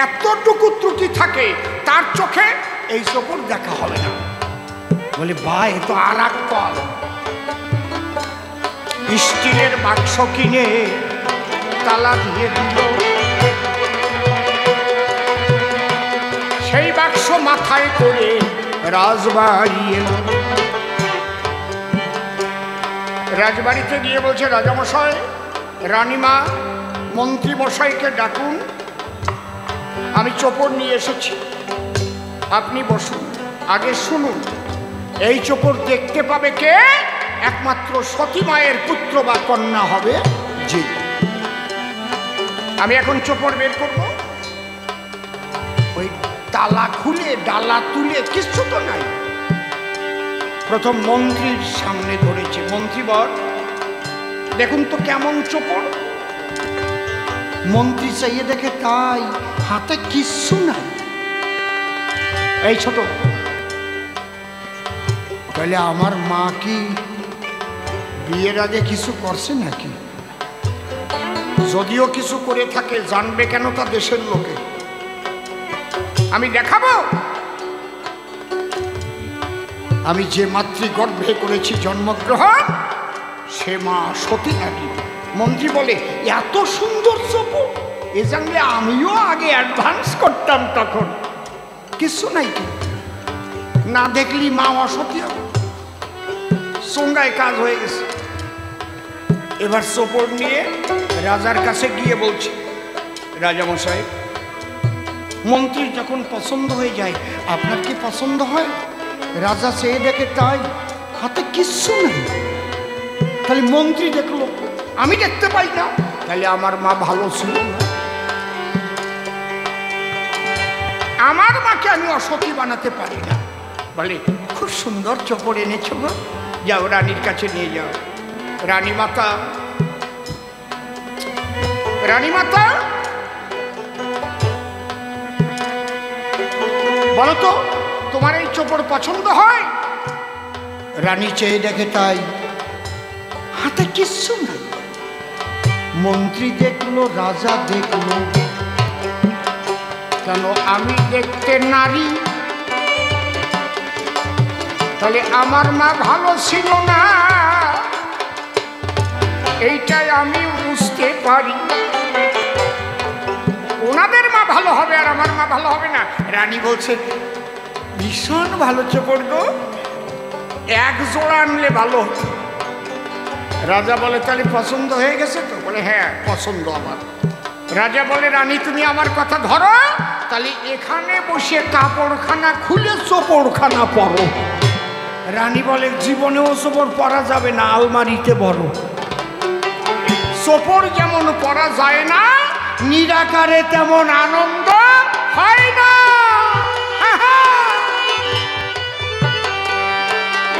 এতটুকু ত্রুটি থাকে তার চোখে এই চোপড় দেখা হবে না। বলে বা এ তো আর এক কল। স্টিলের বাক্স কিনে তালা দিয়ে দিল, সেই বাক্স মাথায় করে রাজবাড়ি এলো। রাজবাড়িতে গিয়ে বলছে রাজামশাই, রানীমা, মন্ত্রী মশাইকে ডাকুন, আমি চোপড় নিয়ে এসেছি, আপনি বসুন, আগে শুনুন। এই চোপড় দেখতে পাবে কে? একমাত্র সতী মায়ের পুত্র বা কন্যা হবে যে। আমি এখন চোপড় বের করব, ওই তালা খুলে ডালা তুলে কিছু তো নাই। প্রথম মন্ত্রীর সামনে ধরেছে, মন্ত্রীবর দেখুন তো কেমন চোপড়। মন্ত্রী চাইয়ে দেখে তাই, হাতে কিচ্ছু নাই। এই ছোট, তাহলে আমার মা কি বিয়ের আগে কিছু করছে নাকি? যদিও কিছু করে থাকে, জানবে কেন তা দেশের লোকে? আমি দেখাবো আমি যে মাতৃগর্ভে করেছি জন্মগ্রহণ, সে মা সতী নারী। মন্ত্রী বলে, এত সুন্দর চোপড়, এ জানলে আমিও আগে অ্যাডভান্স করতাম। তখন কিছু নাই, কি না দেখলি মা অসতী হবে? সঙ্গায় কাজ হয়ে গেছে। এবার চোপড় নিয়ে রাজার কাছে গিয়ে বলছে, রাজামশাই, মন্ত্রীর যখন পছন্দ হয়ে যায়, আপনার কি পছন্দ হয়? রাজা চেয়ে দেখে তাই, হাতে কিচ্ছু নেই। তাহলে মন্ত্রী দেখলো, আমি দেখতে পাই না, তাহলে আমার মা ভালো ছিল না। আমার মাকে আমি অসতী বানাতে পারি না। বলে, খুব সুন্দর চোপড় এনেছো গো, যাও রানীর কাছে নিয়ে যাও। রানীমাতা, রানীমাতা বলো তো, তোমার এই চোপড় পছন্দ হয়? রানী চেয়ে দেখে তাই, হাতে কিচ্ছু নাই। মন্ত্রী দেখলো, রাজা দেখলো, কেন আমি দেখতে নারী, তাহলে আমার মা ভালো ছিল না, এইটাই আমি বুঝতে পারি। ওনাদের মা ভালো হবে আর আমার মা ভালো হবে না। রানী বলছে, ভীষণ ভালো চোপড় গো, এক জোড়া আনলে ভালো হতো। রাজা বলে, তাহলে পছন্দ হয়ে গেছে তো? বলে, হ্যাঁ পছন্দ আমার। রাজা বলে, রানী তুমি আমার কথা ধরো, তাহলে এখানে বসে কাপড়খানা খুলে চোপড়খানা পরো। রানী বলে, জীবনেও চোপড় পরা যাবে না, আলমারিতে বড়। চোপড় যেমন পরা যায় না, নিরাকারে তেমন আনন্দ হয় না।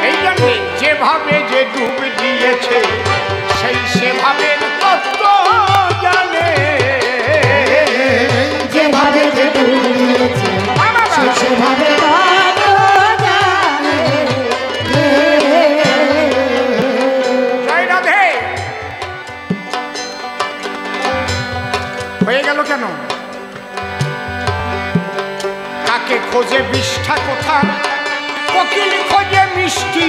এই জন্য যেভাবে যে ডুব দিয়েছে, সেই সেভাবে তত্ত্ব জানে। যেভাবে যে ডুব দিয়েছে, সেভাবে তত্ত্ব জানে। জয় রাধে। হয়ে গেল কেন? কাকে খোঁজে বিষ্ঠা কোথা, কোকিল খোঁজে মিষ্টি,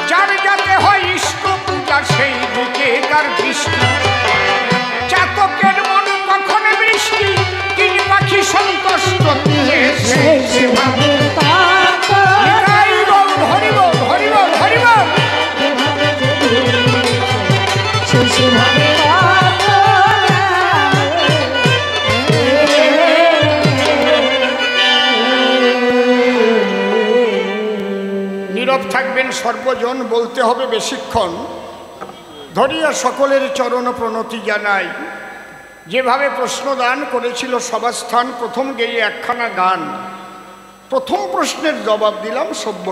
যার যাতে হয় ইষ্ট পূজা, সেই দিকে তার দৃষ্টি। চাতকের মন কখন বৃষ্টি, তিন পাখি সন্তুষ্ট সেভাবে তত্ত্ব হরিব হরিব হরিব। যেভাবে যে ডুব দিয়েছে, সেভাবে তত্ত্ব নীরব থাকবেন সর্বজন, বলতে হবে বেশিক্ষণ। ধরিয়া সকলের চরণ প্রণতি জানাই। যেভাবে প্রশ্নদান করেছিল সভাস্থান, প্রথম গেয়ে একখানা গান, প্রথম প্রশ্নের জবাব দিলাম সভ্য।